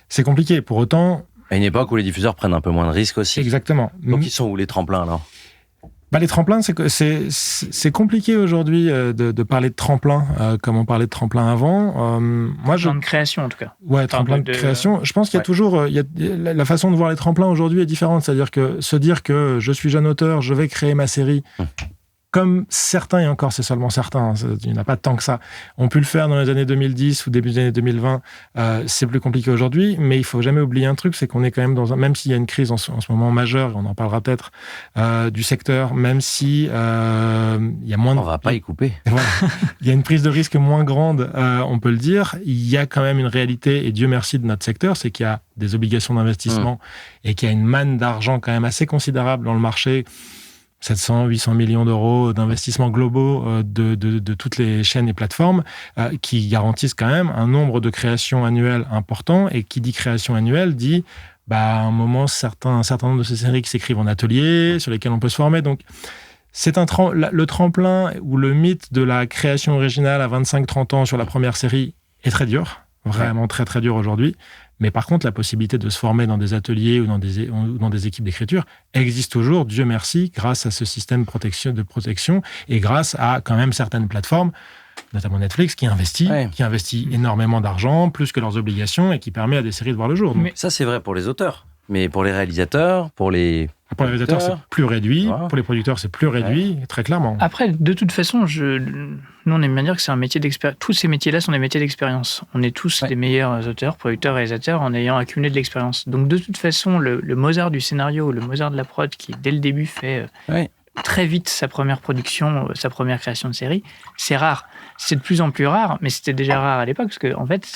B: c'est compliqué. Pour autant...
A: À une époque où les diffuseurs prennent un peu moins de risques aussi.
B: Exactement.
A: Donc ils sont où les tremplins alors ?
B: Les tremplins, c'est compliqué aujourd'hui de parler de tremplin comme on parlait de tremplin avant.
C: Tremplin de création en tout cas.
B: Ouais, tremplin de création. Je pense qu'il y a toujours... la façon de voir les tremplins aujourd'hui est différente. C'est-à-dire que se dire que je suis jeune auteur, je vais créer ma série... Comme certains, et encore c'est seulement certains, il n'y en a pas tant que ça, ont pu le faire dans les années 2010 ou début des années 2020, c'est plus compliqué aujourd'hui, mais il ne faut jamais oublier un truc, c'est qu'on est quand même même s'il y a une crise en ce moment majeure, et on en parlera peut-être, du secteur, même si il y a moins de...
A: On ne va pas y couper.
B: Voilà, il y a une prise de risque moins grande, on peut le dire, il y a quand même une réalité, et Dieu merci de notre secteur, c'est qu'il y a des obligations d'investissement et qu'il y a une manne d'argent quand même assez considérable dans le marché, 700, 800 millions d'euros d'investissements globaux de toutes les chaînes et plateformes qui garantissent quand même un nombre de créations annuelles important. Et qui dit création annuelle dit, à un moment, un certain nombre de ces séries qui s'écrivent en atelier, sur lesquelles on peut se former. Donc, c'est le tremplin ou le mythe de la création originale à 25-30 ans sur la première série est très dur, vraiment très très dur aujourd'hui. Mais par contre, la possibilité de se former dans des ateliers ou dans des équipes d'écriture existe toujours, Dieu merci, grâce à ce système de protection et grâce à quand même certaines plateformes, notamment Netflix, qui investit énormément d'argent, plus que leurs obligations, et qui permet à des séries de voir le jour.
A: Mais ça, c'est vrai pour les auteurs. Mais pour les réalisateurs, pour les
B: réalisateurs, c'est plus réduit. Voilà. Pour les producteurs, c'est plus réduit, très clairement.
C: Après, de toute façon, nous, on aime bien dire que c'est un métier d'expérience. Tous ces métiers-là sont des métiers d'expérience. On est tous des meilleurs auteurs, producteurs, réalisateurs, en ayant accumulé de l'expérience. Donc, de toute façon, le Mozart du scénario, le Mozart de la prod, qui, dès le début, fait très vite sa première production, sa première création de série, c'est rare. C'est de plus en plus rare, mais c'était déjà rare à l'époque, parce qu'en fait,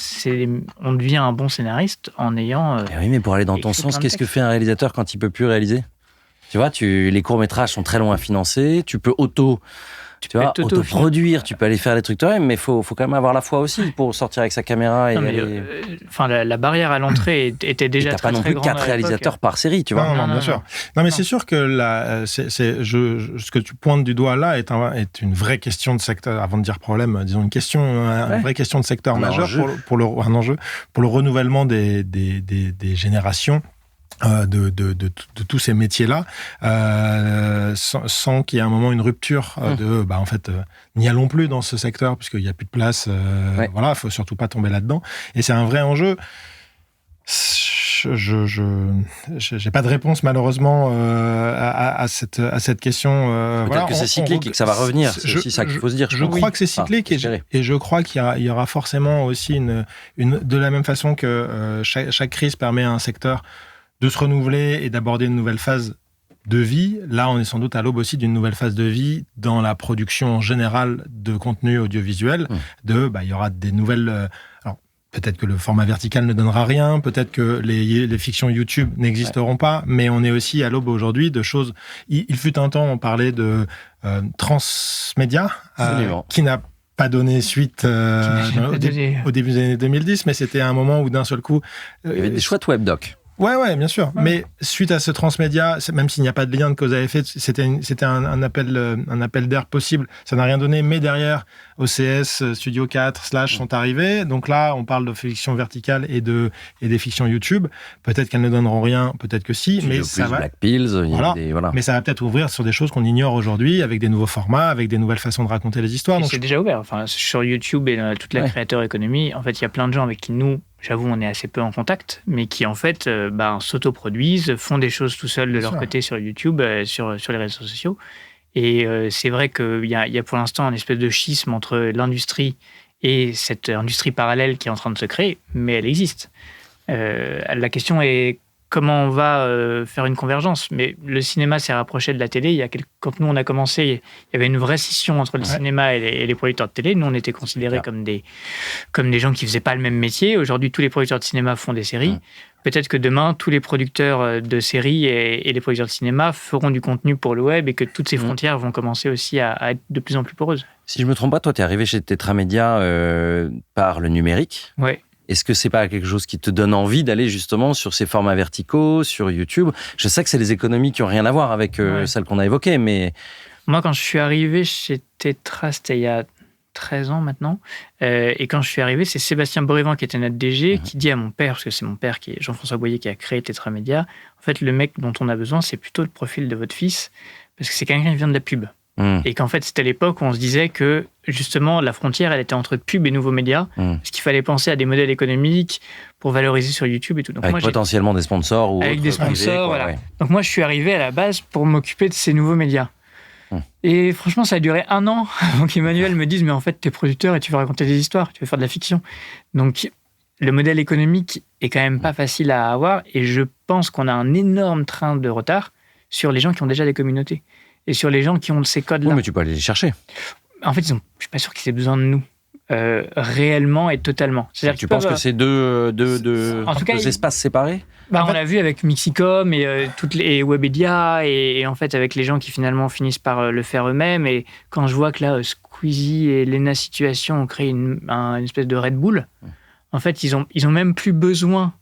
C: on devient un bon scénariste en ayant...
A: oui, mais pour aller dans ton sens, qu'est-ce que fait un réalisateur quand il ne peut plus réaliser ? Tu vois, les courts-métrages sont très longs à financer, tu peux auto-produire, tu peux aller faire des trucs toi-même, mais il faut quand même avoir la foi aussi pour sortir avec sa caméra.
C: La barrière à l'entrée était déjà très, très grande.
A: T'as pas non plus 4 réalisateurs par série, tu vois.
B: Non, bien sûr. Non, mais c'est sûr que ce que tu pointes du doigt là est une vraie question de secteur, avant de dire problème, disons une vraie question de secteur majeur pour le renouvellement des générations. De tous ces métiers-là, sans qu'il y ait à un moment une rupture n'y allons plus dans ce secteur puisqu'il n'y a plus de place. Voilà, faut surtout pas tomber là-dedans. Et c'est un vrai enjeu. J'ai pas de réponse malheureusement à cette question.
A: Peut-être que c'est cyclique et que ça va revenir. C'est aussi ça qu'il faut se dire.
B: Je crois que c'est cyclique et je crois qu'il y aura forcément aussi de la même façon que chaque crise permet à un secteur de se renouveler et d'aborder une nouvelle phase de vie. Là, on est sans doute à l'aube aussi d'une nouvelle phase de vie dans la production générale de contenu audiovisuel. Il y aura des nouvelles... Peut-être que le format vertical ne donnera rien, peut-être que les fictions YouTube n'existeront pas, mais on est aussi à l'aube aujourd'hui de choses... Il fut un temps, on parlait de transmédia, qui n'a pas donné suite au début des années 2010, mais c'était un moment où d'un seul coup...
A: il y avait des chouettes webdocs.
B: Ouais, bien sûr. Ouais. Mais suite à ce transmédia, même s'il n'y a pas de lien de cause à effet, c'était un appel d'air possible. Ça n'a rien donné, mais derrière, OCS, Studio 4, Slash sont arrivés. Donc là, on parle de fiction verticale et des fictions YouTube. Peut-être qu'elles ne donneront rien, peut-être que si, mais ça va.
A: Black Pills,
B: voilà. Mais ça va peut-être ouvrir sur des choses qu'on ignore aujourd'hui, avec des nouveaux formats, avec des nouvelles façons de raconter les histoires.
C: Donc c'est déjà ouvert. Enfin, sur YouTube et toute la créateur économie, en fait, il y a plein de gens avec qui j'avoue, on est assez peu en contact, mais qui en fait s'autoproduisent, font des choses tout seuls de leur côté sur YouTube, sur les réseaux sociaux. Et c'est vrai qu'il y a pour l'instant un espèce de schisme entre l'industrie et cette industrie parallèle qui est en train de se créer, mais elle existe. La question est comment on va faire une convergence. Mais le cinéma s'est rapproché de la télé. Quand nous, on a commencé, il y avait une vraie scission entre le cinéma et les producteurs de télé. Nous, on était considérés comme des gens qui ne faisaient pas le même métier. Aujourd'hui, tous les producteurs de cinéma font des séries. Peut-être que demain, tous les producteurs de séries et les producteurs de cinéma feront du contenu pour le web et que toutes ces frontières vont commencer aussi à être de plus en plus poreuses.
A: Si je ne me trompe pas, toi, tu es arrivé chez Tetramedia par le numérique.
C: Oui.
A: Est-ce que c'est pas quelque chose qui te donne envie d'aller justement sur ces formats verticaux, sur YouTube ? Je sais que c'est des économies qui n'ont rien à voir avec celles qu'on a évoquées, mais...
C: Moi, quand je suis arrivé chez Tetra, c'était il y a 13 ans maintenant, et quand je suis arrivé, c'est Sébastien Borivant qui était notre DG, qui dit à mon père, parce que c'est mon père, qui est Jean-François Boyer, qui a créé Tetramedia, en fait, le mec dont on a besoin, c'est plutôt le profil de votre fils, parce que c'est quelqu'un qui vient de la pub. Et qu'en fait, c'était l'époque où on se disait que, justement, la frontière, elle était entre pub et nouveaux médias, parce qu'il fallait penser à des modèles économiques pour valoriser sur YouTube et tout. Donc
A: avec potentiellement des sponsors ou
C: avec des sponsors, voilà. Ouais. Donc moi, je suis arrivé à la base pour m'occuper de ces nouveaux médias. Et franchement, ça a duré 1 an avant qu'Emmanuel me dise « Mais en fait, t'es producteur et tu veux raconter des histoires, tu veux faire de la fiction. » Donc, le modèle économique est quand même pas facile à avoir, et je pense qu'on a un énorme train de retard sur les gens qui ont déjà des communautés. Et sur les gens qui ont ces codes-là.
A: Oui, mais tu peux aller les chercher.
C: En fait, je ne suis pas sûr qu'ils aient besoin de nous, réellement et totalement.
A: C'est-à-dire tu penses que c'est deux espaces séparés ?
C: On l'a vu avec Mixicom et toutes les Webedia, et en fait avec les gens qui finalement finissent par le faire eux-mêmes. Et quand je vois que là, Squeezie et Lena Situation ont créé une espèce de Red Bull, en fait, ils ont même plus besoin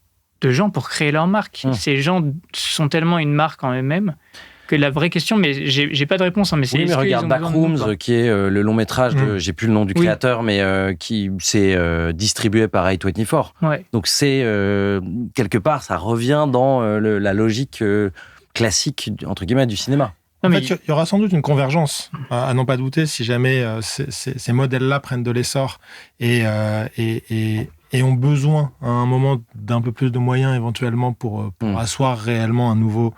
C: de gens pour créer leur marque. Ces gens sont tellement une marque en eux-mêmes que la vraie question, mais j'ai pas de réponse. Mais
A: mais regarde Backrooms, qui est le long métrage de, j'ai plus le nom du créateur, mais qui s'est distribué par A24.
C: Ouais.
A: Donc c'est quelque part, ça revient dans la logique classique entre guillemets du cinéma.
B: En fait, il y aura sans doute une convergence, à n'en pas douter, si jamais ces modèles-là prennent de l'essor et ont besoin à un moment d'un peu plus de moyens éventuellement pour asseoir réellement un nouveau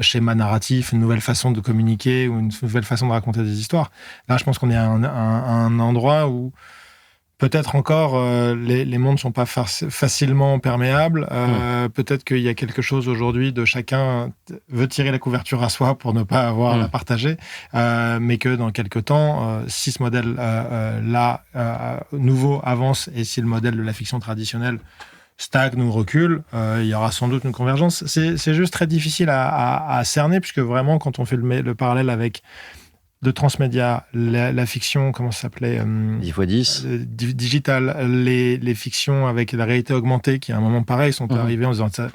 B: schéma narratif, une nouvelle façon de communiquer ou une nouvelle façon de raconter des histoires. Là, je pense qu'on est à un endroit où peut-être encore les mondes ne sont pas facilement perméables. Peut-être qu'il y a quelque chose aujourd'hui de chacun veut tirer la couverture à soi pour ne pas avoir à la partager, mais que dans quelques temps, si ce modèle-là nouveau avance et si le modèle de la fiction traditionnelle stagne ou recule, il y aura sans doute une convergence. C'est juste très difficile à cerner, puisque vraiment, quand on fait le parallèle avec de transmédia, la fiction, comment ça s'appelait
A: 10x10.
B: Digital, les fictions avec la réalité augmentée, qui à un moment pareil sont arrivés en disant ça.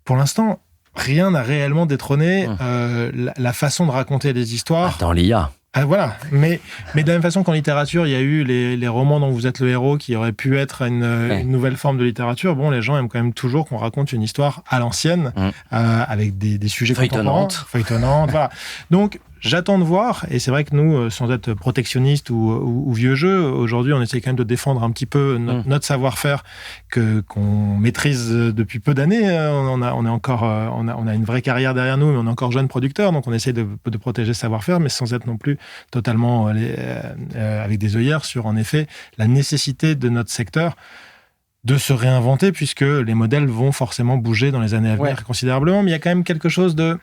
B: Pour l'instant, rien n'a réellement détrôné la façon de raconter les histoires.
A: Attends, l'IA.
B: Voilà, mais de la même façon qu'en littérature, il y a eu les romans dont vous êtes le héros qui auraient pu être une nouvelle forme de littérature. Bon, les gens aiment quand même toujours qu'on raconte une histoire à l'ancienne, avec des sujets feuilletonnantes. Voilà. Donc, j'attends de voir, et c'est vrai que nous, sans être protectionnistes ou vieux jeux, aujourd'hui, on essaie quand même de défendre un petit peu notre savoir-faire qu'on maîtrise depuis peu d'années. On a une vraie carrière derrière nous, mais on est encore jeune producteur, donc on essaie de protéger ce savoir-faire, mais sans être non plus totalement avec des œillères sur, en effet, la nécessité de notre secteur de se réinventer, puisque les modèles vont forcément bouger dans les années à venir considérablement, mais il y a quand même quelque chose de...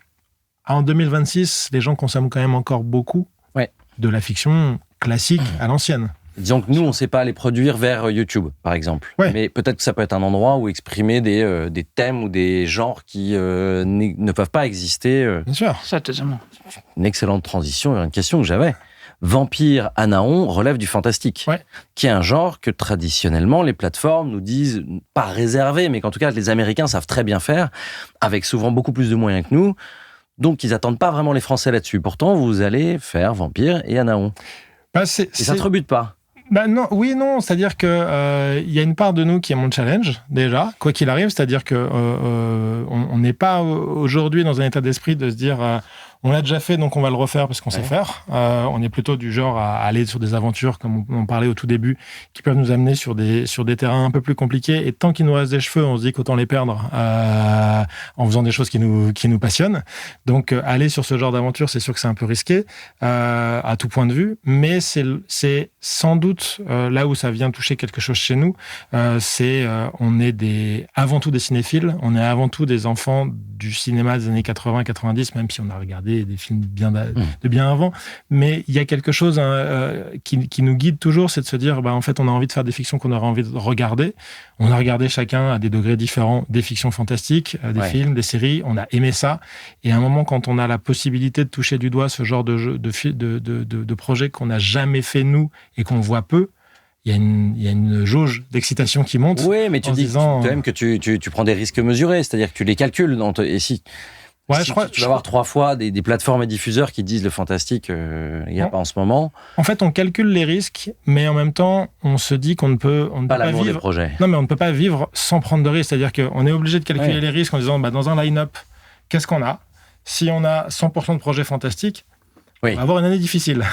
B: En 2026, les gens consomment quand même encore beaucoup de la fiction classique à l'ancienne.
A: Disons que nous, on ne sait pas les produire vers YouTube, par exemple.
B: Ouais.
A: Mais peut-être que ça peut être un endroit où exprimer des thèmes ou des genres qui ne peuvent pas exister.
B: Bien sûr.
C: Ça, totalement.
A: Une excellente transition vers une question que j'avais. Vampire Anaon relève du fantastique, qui est un genre que traditionnellement les plateformes nous disent pas réservé, mais qu'en tout cas les Américains savent très bien faire, avec souvent beaucoup plus de moyens que nous. Donc ils attendent pas vraiment les Français là-dessus. Pourtant, vous allez faire Vampire et Anaon. Et ça te rebute pas?
B: Non, oui, non. C'est-à-dire que y a une part de nous qui est mon challenge déjà, quoi qu'il arrive. C'est-à-dire que on n'est pas aujourd'hui dans un état d'esprit de se dire on l'a déjà fait, donc on va le refaire parce qu'on sait faire. On est plutôt du genre à aller sur des aventures, comme on parlait au tout début, qui peuvent nous amener sur des terrains un peu plus compliqués. Et tant qu'il nous reste des cheveux, on se dit qu'autant les perdre en faisant des choses qui nous passionnent. Donc aller sur ce genre d'aventure, c'est sûr que c'est un peu risqué à tout point de vue, mais c'est sans doute là où ça vient toucher quelque chose chez nous. On est avant tout des cinéphiles, on est avant tout des enfants du cinéma des années 80-90, même si on a regardé des films de bien avant. Mais il y a quelque chose qui nous guide toujours, c'est de se dire, en fait, on a envie de faire des fictions qu'on aurait envie de regarder. On a regardé chacun à des degrés différents des fictions fantastiques, des films, des séries. On a aimé ça. Et à un moment, quand on a la possibilité de toucher du doigt ce genre de projet qu'on n'a jamais fait nous et qu'on voit peu, il y a une jauge d'excitation qui monte.
A: Oui, mais tu dis quand même que tu prends des risques mesurés, c'est-à-dire que tu les calcules. Et si tu vas avoir 3 fois des plateformes et diffuseurs qui disent le fantastique, il n'y a pas en ce moment. En
B: fait, on calcule les risques, mais en même temps, on se dit qu'on ne peut pas
A: l'amour
B: vivre.
A: Des projets.
B: Non, mais on ne peut pas vivre sans prendre de risques. C'est-à-dire qu'on est obligé de calculer les risques en disant, dans un line-up, qu'est-ce qu'on a ? Si on a 100% de projets fantastiques, on va avoir une année difficile.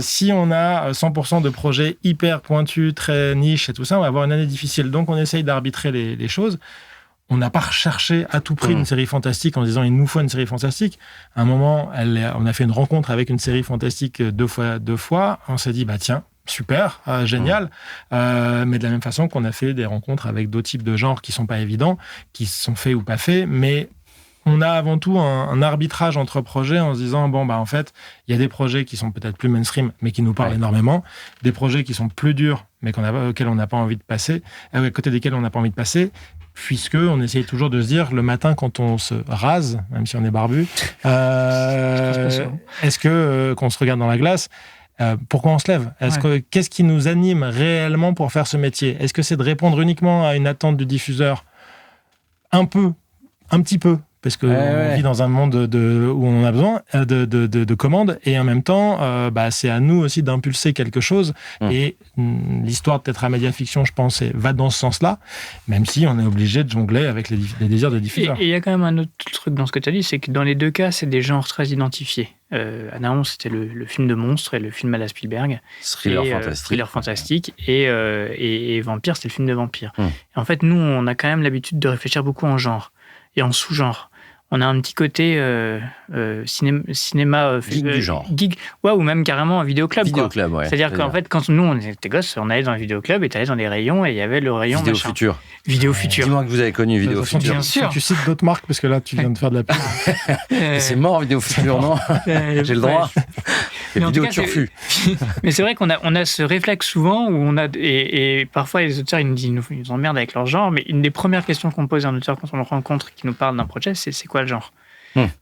B: Si on a 100% de projets hyper pointus, très niches et tout ça, on va avoir une année difficile. Donc, on essaye d'arbitrer les choses. On n'a pas recherché à tout prix une série fantastique en disant il nous faut une série fantastique. À un moment, on a fait une rencontre avec une série fantastique deux fois. On s'est dit, tiens, super, génial. Mais de la même façon qu'on a fait des rencontres avec d'autres types de genres qui sont pas évidents, qui sont faits ou pas faits, mais on a avant tout un arbitrage entre projets en se disant, en fait, il y a des projets qui sont peut-être plus mainstream, mais qui nous parlent énormément. Des projets qui sont plus durs, mais auxquels on n'a pas envie de passer, à côté desquels on n'a pas envie de passer, puisque on essaye toujours de se dire, le matin, quand on se rase, même si on est barbu, est-ce que, quand on se regarde dans la glace, pourquoi on se lève ? Qu'est-ce qui nous anime réellement pour faire ce métier ? Est-ce que c'est de répondre uniquement à une attente du diffuseur ? Un petit peu, parce qu'on vit dans un monde où on a besoin de commandes, et en même temps, c'est à nous aussi d'impulser quelque chose. Et l'histoire de Tetramedia Fiction, je pense, va dans ce sens-là, même si on est obligé de jongler avec les désirs des diffuseurs.
C: Et il y a quand même un autre truc dans ce que tu as dit, c'est que dans les deux cas, c'est des genres très identifiés. Anaon, c'était le film de monstre et le film à la Spielberg. Thriller fantastique. Et Vampire, c'était le film de vampire. Et en fait, nous, on a quand même l'habitude de réfléchir beaucoup en genre et en sous-genre. On a un petit côté cinéma
A: geek du genre.
C: Geek, ou même carrément un vidéoclub. C'est-à-dire qu'en fait, quand nous, on était gosses, on allait dans un vidéoclub et tu allais dans les rayons et il y avait le rayon
A: Vidéo Futur.
C: Vidéo Futur.
A: Dis-moi que vous avez connu Vidéo Futur.
C: Bien sûr.
B: Tu cites d'autres marques, parce que là, tu viens de faire de la pub.
A: C'est mort, Vidéo Futur, non ? J'ai le droit. Et Vidéo Turfu.
C: Mais c'est vrai qu'on a ce réflexe souvent où on a, et parfois les auteurs, ils nous emmerdent avec leur genre, mais une des premières questions qu'on pose à un auteur quand on le rencontre qui nous parle d'un projet, c'est quoi le genre ?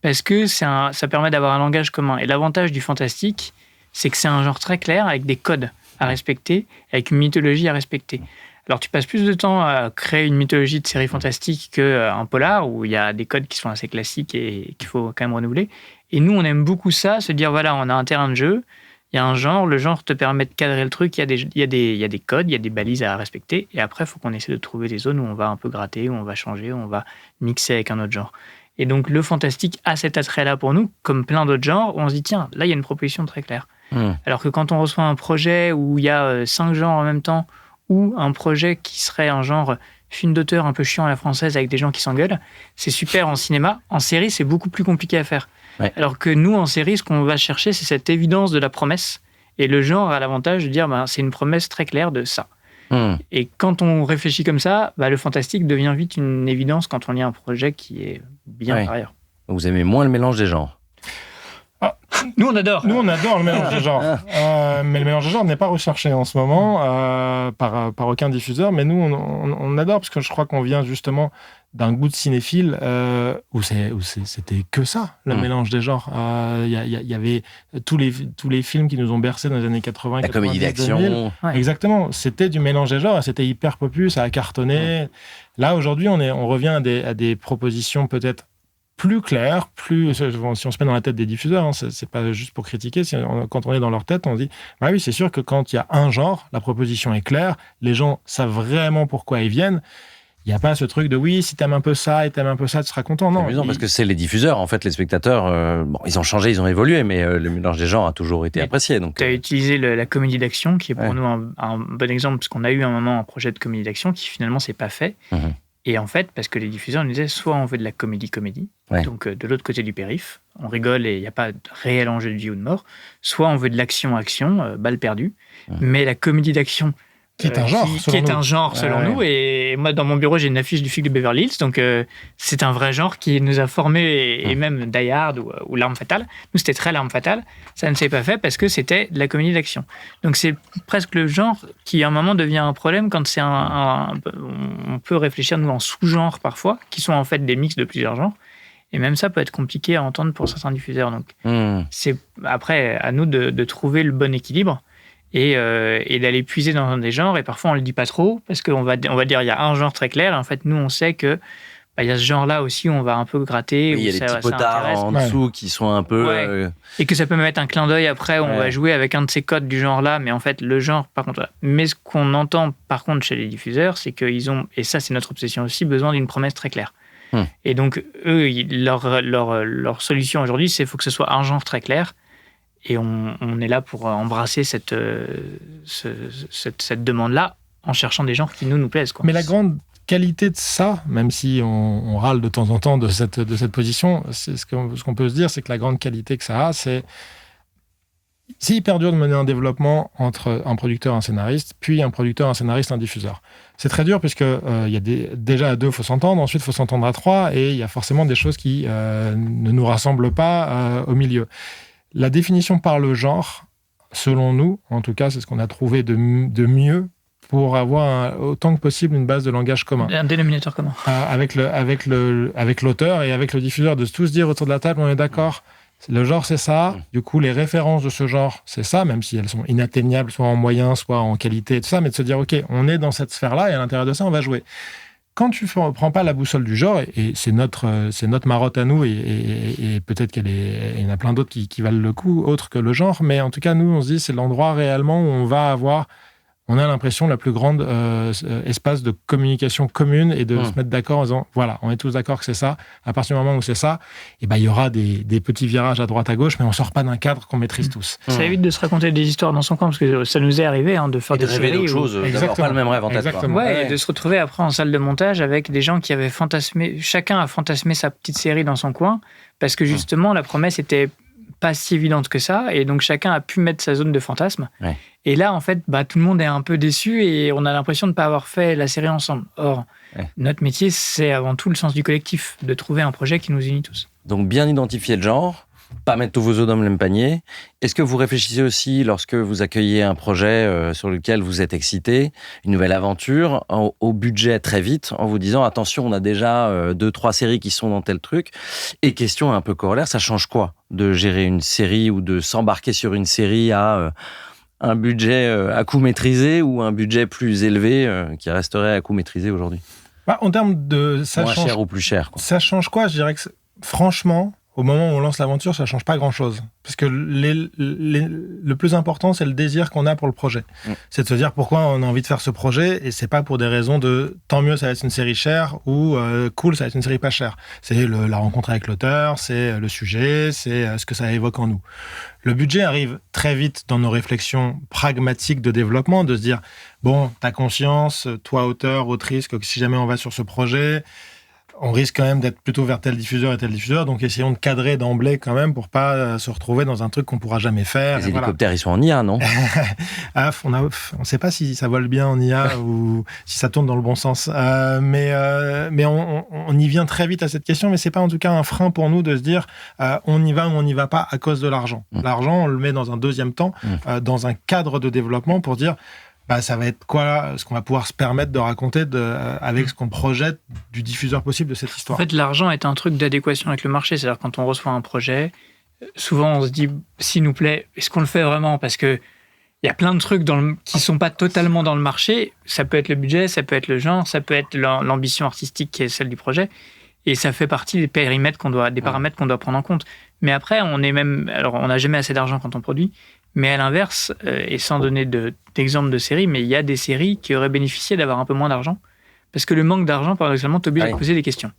C: Parce que ça permet d'avoir un langage commun. Et l'avantage du fantastique, c'est que c'est un genre très clair, avec des codes à respecter, avec une mythologie à respecter. Alors, tu passes plus de temps à créer une mythologie de série fantastique qu'un polar, où il y a des codes qui sont assez classiques et qu'il faut quand même renouveler. Et nous, on aime beaucoup ça, se dire, voilà, on a un terrain de jeu, il y a un genre, le genre te permet de cadrer le truc, il y a des codes, il y a des balises à respecter, et après, il faut qu'on essaie de trouver des zones où on va un peu gratter, où on va changer, où on va mixer avec un autre genre. Et donc, le fantastique a cet attrait-là pour nous, comme plein d'autres genres, où on se dit, tiens, là, il y a une proposition très claire. Alors que quand on reçoit un projet où il y a 5 genres en même temps, ou un projet qui serait un genre film d'auteur un peu chiant à la française avec des gens qui s'engueulent, c'est super en cinéma. En série, c'est beaucoup plus compliqué à faire. Alors que nous, en série, ce qu'on va chercher, c'est cette évidence de la promesse. Et le genre a l'avantage de dire, c'est une promesse très claire de ça. Et quand on réfléchit comme ça, le fantastique devient vite une évidence quand on lit un projet qui est bien par ailleurs.
A: Vous aimez moins le mélange des genres.
C: Nous, on adore.
B: Nous, on adore le mélange de genres. Mais le mélange de genres n'est pas recherché en ce moment par aucun diffuseur. Mais nous, on adore parce que je crois qu'on vient justement d'un goût de cinéphile où c'était que ça, le mélange des genres. Il y avait tous les films qui nous ont bercés dans les années 80,
A: la
B: 90,
A: comédie d'action.
B: 2000. Ouais. Exactement. C'était du mélange des genres. C'était hyper populaire, ça a cartonné. Là, aujourd'hui, on revient à des propositions peut-être plus claires, si on se met dans la tête des diffuseurs, hein, c'est pas juste pour critiquer, quand on est dans leur tête, on dit bah oui, c'est sûr que quand il y a un genre, la proposition est claire, les gens savent vraiment pourquoi ils viennent. Il n'y a pas ce truc de oui, si t'aimes un peu ça et t'aimes un peu ça, tu seras content. Non,
A: c'est amusant parce que c'est les diffuseurs, en fait, les spectateurs, ils ont changé, ils ont évolué, mais le mélange des genres a toujours été apprécié.
C: Tu as utilisé la comédie d'action, qui est pour nous un bon exemple, parce qu'on a eu un moment un projet de comédie d'action qui finalement s'est pas fait. Et en fait, parce que les diffuseurs nous disaient, soit on veut de la comédie, donc de l'autre côté du périph', on rigole et il n'y a pas de réel enjeu de vie ou de mort, soit on veut de l'action, balle perdue, mais la comédie d'action,
B: qui est un genre,
C: selon nous. Et moi, dans mon bureau, j'ai une affiche du flic de Beverly Hills. Donc, c'est un vrai genre qui nous a formés. Et même Die Hard ou L'Arme Fatale. Nous, c'était très L'Arme Fatale. Ça ne s'est pas fait parce que c'était de la comédie d'action. Donc, c'est presque le genre qui, à un moment, devient un problème quand c'est on peut réfléchir, nous, en sous-genres parfois, qui sont en fait des mix de plusieurs genres. Et même ça peut être compliqué à entendre pour certains diffuseurs. Donc, c'est après à nous de trouver le bon équilibre. Et d'aller puiser dans des genres, et parfois on le dit pas trop, parce qu'on va dire il y a un genre très clair, et en fait nous on sait que il y a ce genre-là aussi où on va un peu gratter.
A: Oui, il y a des petits potards en dessous qui sont un peu...
C: Et que ça peut mettre un clin d'œil après, où on va jouer avec un de ces codes du genre-là, mais en fait le genre, par contre... Mais ce qu'on entend par contre chez les diffuseurs, c'est qu'ils ont, et ça c'est notre obsession aussi, besoin d'une promesse très claire. Et donc eux, leur solution aujourd'hui, c'est qu'il faut que ce soit un genre très clair. Et on est là pour embrasser cette demande-là en cherchant des genres qui nous plaisent. Quoi.
B: Mais la grande qualité de ça, même si on râle de temps en temps de cette position, c'est ce qu'on peut se dire, c'est que la grande qualité que ça a, c'est hyper dur de mener un développement entre un producteur et un scénariste, puis un producteur, un scénariste, un diffuseur. C'est très dur puisque y a déjà à deux, il faut s'entendre, ensuite il faut s'entendre à trois, et il y a forcément des choses qui ne nous rassemblent pas au milieu. La définition par le genre, selon nous, en tout cas, c'est ce qu'on a trouvé de mieux pour avoir autant que possible une base de langage commun.
C: Un dénominateur commun.
B: Avec l'auteur et avec le diffuseur, de tous dire autour de la table, on est d'accord, le genre c'est ça, du coup les références de ce genre c'est ça, même si elles sont inatteignables, soit en moyens, soit en qualité, tout ça, mais de se dire, ok, on est dans cette sphère-là et à l'intérieur de ça, on va jouer. Quand tu ne prends pas la boussole du genre, et c'est notre marotte à nous, et peut-être qu'il y en a plein d'autres qui valent le coup, autre que le genre, mais en tout cas, nous, on se dit c'est l'endroit réellement où on a l'impression la plus grande espace de communication commune et de se mettre d'accord en disant, voilà, on est tous d'accord que c'est ça. À partir du moment où c'est ça, il y aura des petits virages à droite à gauche, mais on ne sort pas d'un cadre qu'on maîtrise tous.
C: Ça évite de se raconter des histoires dans son camp, parce que ça nous est arrivé de faire des
A: rêver d'autres choses, d'avoir pas le même rêve en tête.
C: Et de se retrouver après en salle de montage avec des gens qui avaient fantasmé, chacun a fantasmé sa petite série dans son coin, parce que justement, la promesse était pas si évidente que ça, et donc chacun a pu mettre sa zone de fantasme. Et là, en fait, tout le monde est un peu déçu et on a l'impression de ne pas avoir fait la série ensemble. Or, notre métier, c'est avant tout le sens du collectif, de trouver un projet qui nous unit tous.
A: Donc, bien identifier le genre, pas mettre tous vos œufs dans le même panier. Est-ce que vous réfléchissez aussi, lorsque vous accueillez un projet sur lequel vous êtes excité, une nouvelle aventure, au budget très vite, en vous disant, attention, on a déjà 2-3 séries qui sont dans tel truc. Et question un peu corollaire, ça change quoi de gérer une série ou de s'embarquer sur une série à... un budget à coût maîtrisé ou un budget plus élevé qui resterait à coût maîtrisé aujourd'hui?
B: En termes de...
A: Moins cher ou plus cher, quoi.
B: Ça change quoi? Je dirais que, franchement, au moment où on lance l'aventure, ça change pas grand-chose. Parce que le plus important, c'est le désir qu'on a pour le projet. C'est de se dire pourquoi on a envie de faire ce projet, et c'est pas pour des raisons de tant mieux, ça va être une série chère, ou cool, ça va être une série pas chère. C'est la rencontre avec l'auteur, c'est le sujet, c'est ce que ça évoque en nous. Le budget arrive très vite dans nos réflexions pragmatiques de développement, de se dire, bon, t'as conscience, toi, auteur, autrice, que si jamais on va sur ce projet, on risque quand même d'être plutôt vers tel diffuseur et tel diffuseur, donc essayons de cadrer d'emblée quand même pour pas se retrouver dans un truc qu'on pourra jamais faire.
A: Les hélicoptères, ils sont en IA, non?
B: On sait pas si ça vole bien en IA ou si ça tourne dans le bon sens, mais on y vient très vite à cette question, mais c'est pas en tout cas un frein pour nous de se dire on y va ou on n'y va pas à cause de l'argent. L'argent, on le met dans un deuxième temps, dans un cadre de développement pour dire ça va être quoi ce qu'on va pouvoir se permettre de raconter avec ce qu'on projette du diffuseur possible de cette histoire.
C: En fait, l'argent est un truc d'adéquation avec le marché. C'est-à-dire quand on reçoit un projet, souvent on se dit, s'il nous plaît, est-ce qu'on le fait vraiment? Parce que il y a plein de trucs qui ne sont pas totalement dans le marché. Ça peut être le budget, ça peut être le genre, ça peut être l'ambition artistique qui est celle du projet. Et ça fait partie des paramètres qu'on doit prendre en compte. Mais après, on n'a jamais assez d'argent quand on produit. Mais à l'inverse, et sans donner d'exemple de séries, mais il y a des séries qui auraient bénéficié d'avoir un peu moins d'argent. Parce que le manque d'argent, paradoxalement, t'oblige à te poser des questions.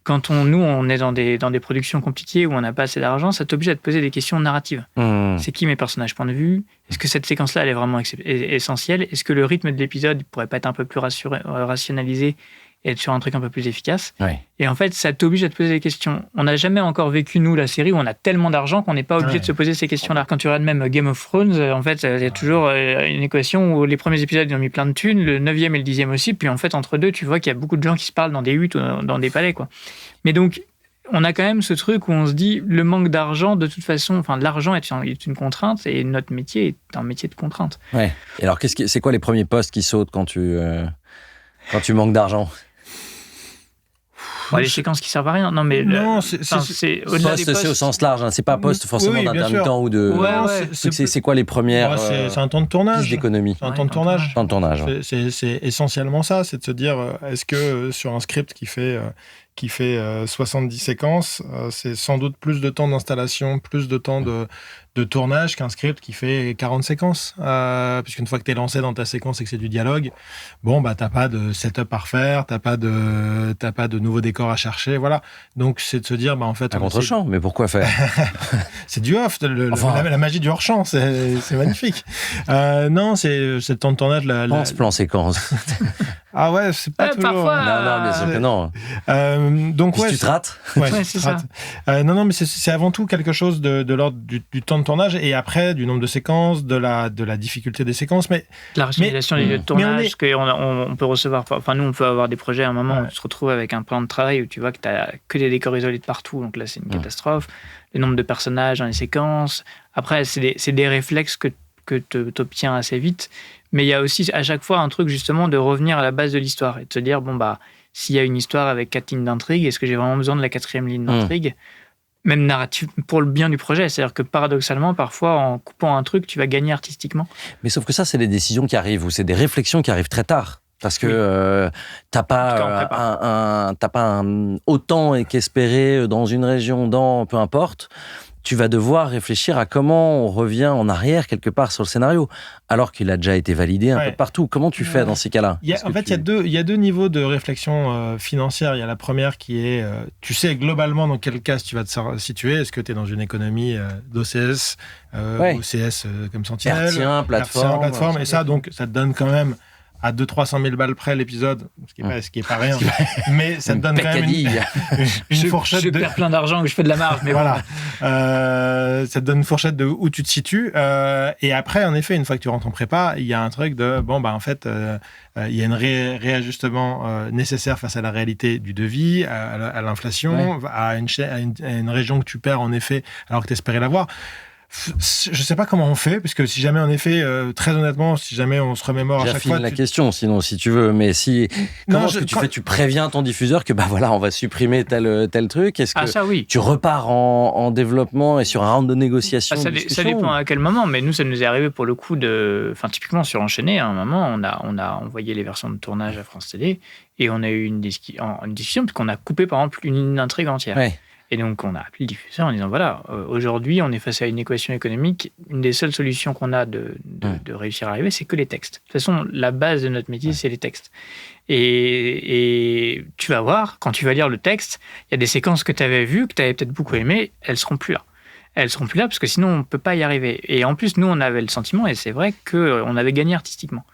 C: Quand on est dans des productions compliquées où on n'a pas assez d'argent, ça t'oblige à te poser des questions narratives. C'est qui mes personnages, point de vue? Est-ce que cette séquence-là, elle est vraiment essentielle? Est-ce que le rythme de l'épisode ne pourrait pas être un peu plus rationalisé et être sur un truc un peu plus efficace? Et en fait, ça t'oblige à te poser des questions. On n'a jamais encore vécu, nous, la série où on a tellement d'argent qu'on n'est pas obligé de se poser ces questions-là. Quand tu regardes même Game of Thrones, en fait, il y a toujours une équation où les premiers épisodes, ils ont mis plein de thunes, le 9e et le 10e aussi, puis en fait, entre deux, tu vois qu'il y a beaucoup de gens qui se parlent dans des huttes ou dans des palais, quoi. Mais donc, on a quand même ce truc où on se dit, le manque d'argent, de toute façon, l'argent est une contrainte et notre métier est un métier de contrainte.
A: Ouais. Et alors, c'est quoi les premiers postes qui sautent quand tu manques d'argent?
C: Les séquences qui servent à rien. Non, mais
A: c'est au-delà des postes. C'est au sens large. C'est pas poste forcément d'intermittent ou de. C'est quoi les premières?
B: C'est un temps de tournage.
A: D'économie.
B: C'est un temps de tournage.
A: Temps de tournage.
B: C'est essentiellement ça. C'est de se dire, est-ce que sur un script qui fait 70 séquences, c'est sans doute plus de temps d'installation, plus de temps de tournage qu'un script qui fait 40 séquences. Puisqu'une fois que tu es lancé dans ta séquence et que c'est du dialogue, t'as pas de setup à refaire, t'as pas de nouveaux décors à chercher, voilà. Donc c'est de se dire, en fait...
A: Un contre-champ, mais pourquoi faire?
B: C'est du off, la magie du hors-champ, c'est magnifique. Non, c'est le temps de tournage...
A: Plan séquence.
B: Ah ouais, c'est pas toujours...
C: Parfois...
A: Non, bien sûr que non.
B: Donc,
A: tu te rates.
B: C'est ça. Non, mais c'est avant tout quelque chose de l'ordre du temps de tournage et après du nombre de séquences, de la difficulté des séquences. Mais
C: la rationalisation des lieux de tournage, on peut recevoir... Enfin, nous, on peut avoir des projets à un moment où on se retrouve avec un plan de travail où tu vois que tu n'as que des décors isolés de partout. Donc là, c'est une catastrophe. Le nombre de personnages dans les séquences. Après, c'est des réflexes que tu obtiens assez vite. Mais il y a aussi à chaque fois un truc justement de revenir à la base de l'histoire et de se dire, s'il y a une histoire avec 4 lignes d'intrigue, est-ce que j'ai vraiment besoin de la 4e ligne d'intrigue? Même narrative pour le bien du projet. C'est-à-dire que paradoxalement, parfois, en coupant un truc, tu vas gagner artistiquement.
A: Mais sauf que ça, c'est des décisions qui arrivent ou c'est des réflexions qui arrivent très tard. Parce que t'as pas autant qu'espéré dans une région, peu importe. Tu vas devoir réfléchir à comment on revient en arrière quelque part sur le scénario, alors qu'il a déjà été validé un peu partout. Comment tu fais dans ces cas-là?
B: Il y a deux niveaux de réflexion financière. Il y a la première qui est, tu sais globalement dans quelle case tu vas te situer. Est-ce que tu es dans une économie d'OCS, OCS comme Sentinelle,
A: Hertzien, plateforme.
B: Et ça, donc, ça te donne quand même à 200-300 000 balles près l'épisode, ce qui est pas rien, mais ça te donne quand même une fourchette.
C: Je perds plein d'argent, que je fais de la marge, mais
B: voilà. Ça te donne une fourchette de où tu te situes. Et après, en effet, une fois que tu rentres en prépa, il y a un truc de en fait, il y a un réajustement nécessaire face à la réalité du devis, à l'inflation, à une région que tu perds en effet, alors que tu espérais l'avoir. Je sais pas comment on fait, parce que si jamais, en effet, très honnêtement, si jamais on se remémore à chaque fois...
A: J'affine la question, sinon, si tu veux, mais comment est-ce que tu fais? Tu préviens ton diffuseur que, on va supprimer tel truc? Est-ce que
C: ça, oui.
A: Tu repars en développement et sur un round de négociation?
C: Ça dépend à quel moment, mais nous, ça nous est arrivé pour le coup typiquement sur Enchaîné, à un moment, on a envoyé les versions de tournage à France Télé, et on a eu une discussion, puisqu'on a coupé, par exemple, une intrigue entière. Ouais. Et donc, on a appelé le diffuseur en disant, aujourd'hui, on est face à une équation économique. Une des seules solutions qu'on a de réussir à arriver, c'est que les textes. De toute façon, la base de notre métier, c'est les textes. Et tu vas voir, quand tu vas lire le texte, il y a des séquences que tu avais vues, que tu avais peut-être beaucoup aimées, elles seront plus là. Elles seront plus là parce que sinon, on ne peut pas y arriver. Et en plus, nous, on avait le sentiment, et c'est vrai, qu'on avait gagné artistiquement.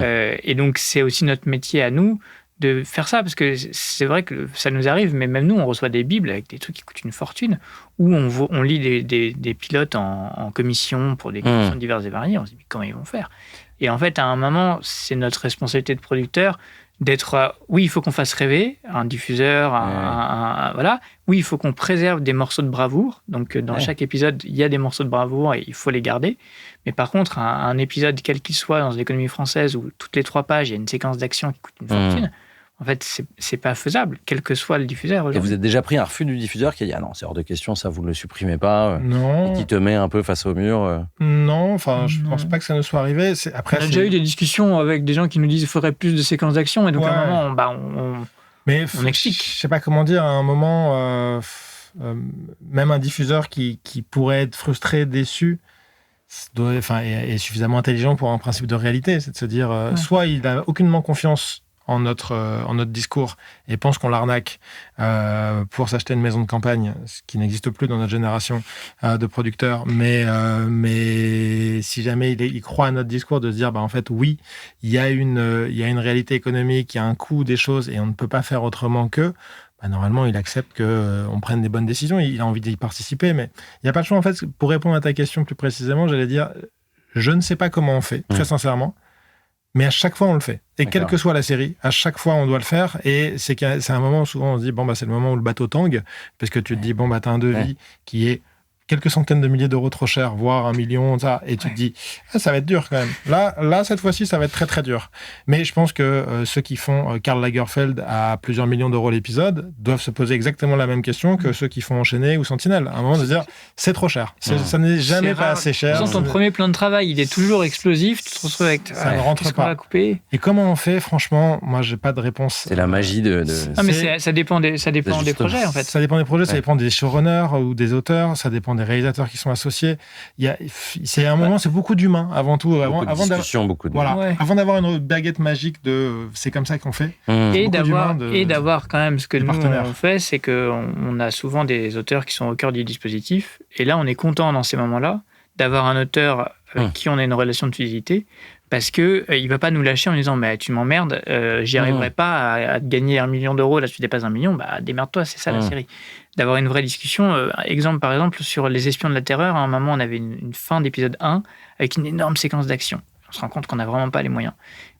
C: Et donc, c'est aussi notre métier à nous, de faire ça, parce que c'est vrai que ça nous arrive, mais même nous, on reçoit des bibles avec des trucs qui coûtent une fortune, où on lit des pilotes en commission pour des commissions diverses et variées, on se dit, mais comment ils vont faire? Et en fait, à un moment, c'est notre responsabilité de producteur d'être... oui, il faut qu'on fasse rêver un diffuseur, voilà. Oui, il faut qu'on préserve des morceaux de bravoure. Donc, dans chaque épisode, il y a des morceaux de bravoure et il faut les garder. Mais par contre, un épisode, quel qu'il soit, dans l'économie française, où toutes les 3 pages, il y a une séquence d'action qui coûte une fortune, en fait, c'est pas faisable, quel que soit le diffuseur.
A: Et vous avez déjà pris un refus du diffuseur qui a dit « Ah non, c'est hors de question, ça, vous ne le supprimez pas ».
B: Non.
A: Et qui te met un peu face au mur.
B: Non, enfin, je pense pas que ça ne soit arrivé. Après,
C: on a déjà eu des discussions avec des gens qui nous disent qu'il faudrait plus de séquences d'action. Et donc, à un moment, on explique. Je
B: sais pas comment dire, à un moment, même un diffuseur qui pourrait être frustré, déçu, est suffisamment intelligent pour avoir un principe de réalité. C'est de se dire, soit il n'a aucunement confiance en notre discours et pense qu'on l'arnaque pour s'acheter une maison de campagne, ce qui n'existe plus dans notre génération de producteurs. Mais si jamais il croit à notre discours, de se dire, en fait, oui, il y a une réalité économique, il y a un coût des choses et on ne peut pas faire autrement que... normalement, il accepte qu'on prenne des bonnes décisions. Il a envie d'y participer, mais il n'y a pas de choix. En fait, pour répondre à ta question plus précisément, j'allais dire, je ne sais pas comment on fait, très sincèrement. Mais à chaque fois, on le fait. Et quelle que soit la série, à chaque fois, on doit le faire. Et c'est un moment où souvent, on se dit, c'est le moment où le bateau tangue. Parce que tu te dis, t'as un devis qui est quelques centaines de milliers d'euros trop cher, voire 1 million, ça. Et tu te dis, ça va être dur quand même. Là, cette fois-ci, ça va être très, très dur. Mais je pense que ceux qui font Karl Lagerfeld à plusieurs millions d'euros l'épisode doivent se poser exactement la même question que ceux qui font Enchaîné ou Sentinelle. À un moment, de se dire, c'est trop cher. Ça n'est jamais pas assez cher.
C: Ton premier plan de travail, il est toujours explosif. Tu te retrouves avec...
B: Ça ne rentre pas. Et comment on fait? Franchement, moi, j'ai pas de réponse.
A: C'est la magie de...
C: Non, mais ça dépend des projets, en fait.
B: Ça dépend des projets, ça dépend des showrunners ou des auteurs, ça dépend des réalisateurs qui sont associés. C'est un moment, c'est beaucoup d'humain avant tout.
A: Avant
B: d'avoir une baguette magique de c'est comme ça qu'on fait.
C: Et d'avoir quand même ce que nous on fait, c'est qu'on a souvent des auteurs qui sont au cœur du dispositif. Et là, on est content dans ces moments-là d'avoir un auteur avec qui on a une relation de fidélité. Parce qu'il ne va pas nous lâcher en disant « tu m'emmerdes, j'y arriverai pas à gagner 1 million d'euros, là tu dépasses 1 million, démerde-toi, c'est ça la série ». D'avoir une vraie discussion. Par exemple, sur Les Espions de la Terreur, à un moment, on avait une fin d'épisode 1 avec une énorme séquence d'action. On se rend compte qu'on n'a vraiment pas les moyens.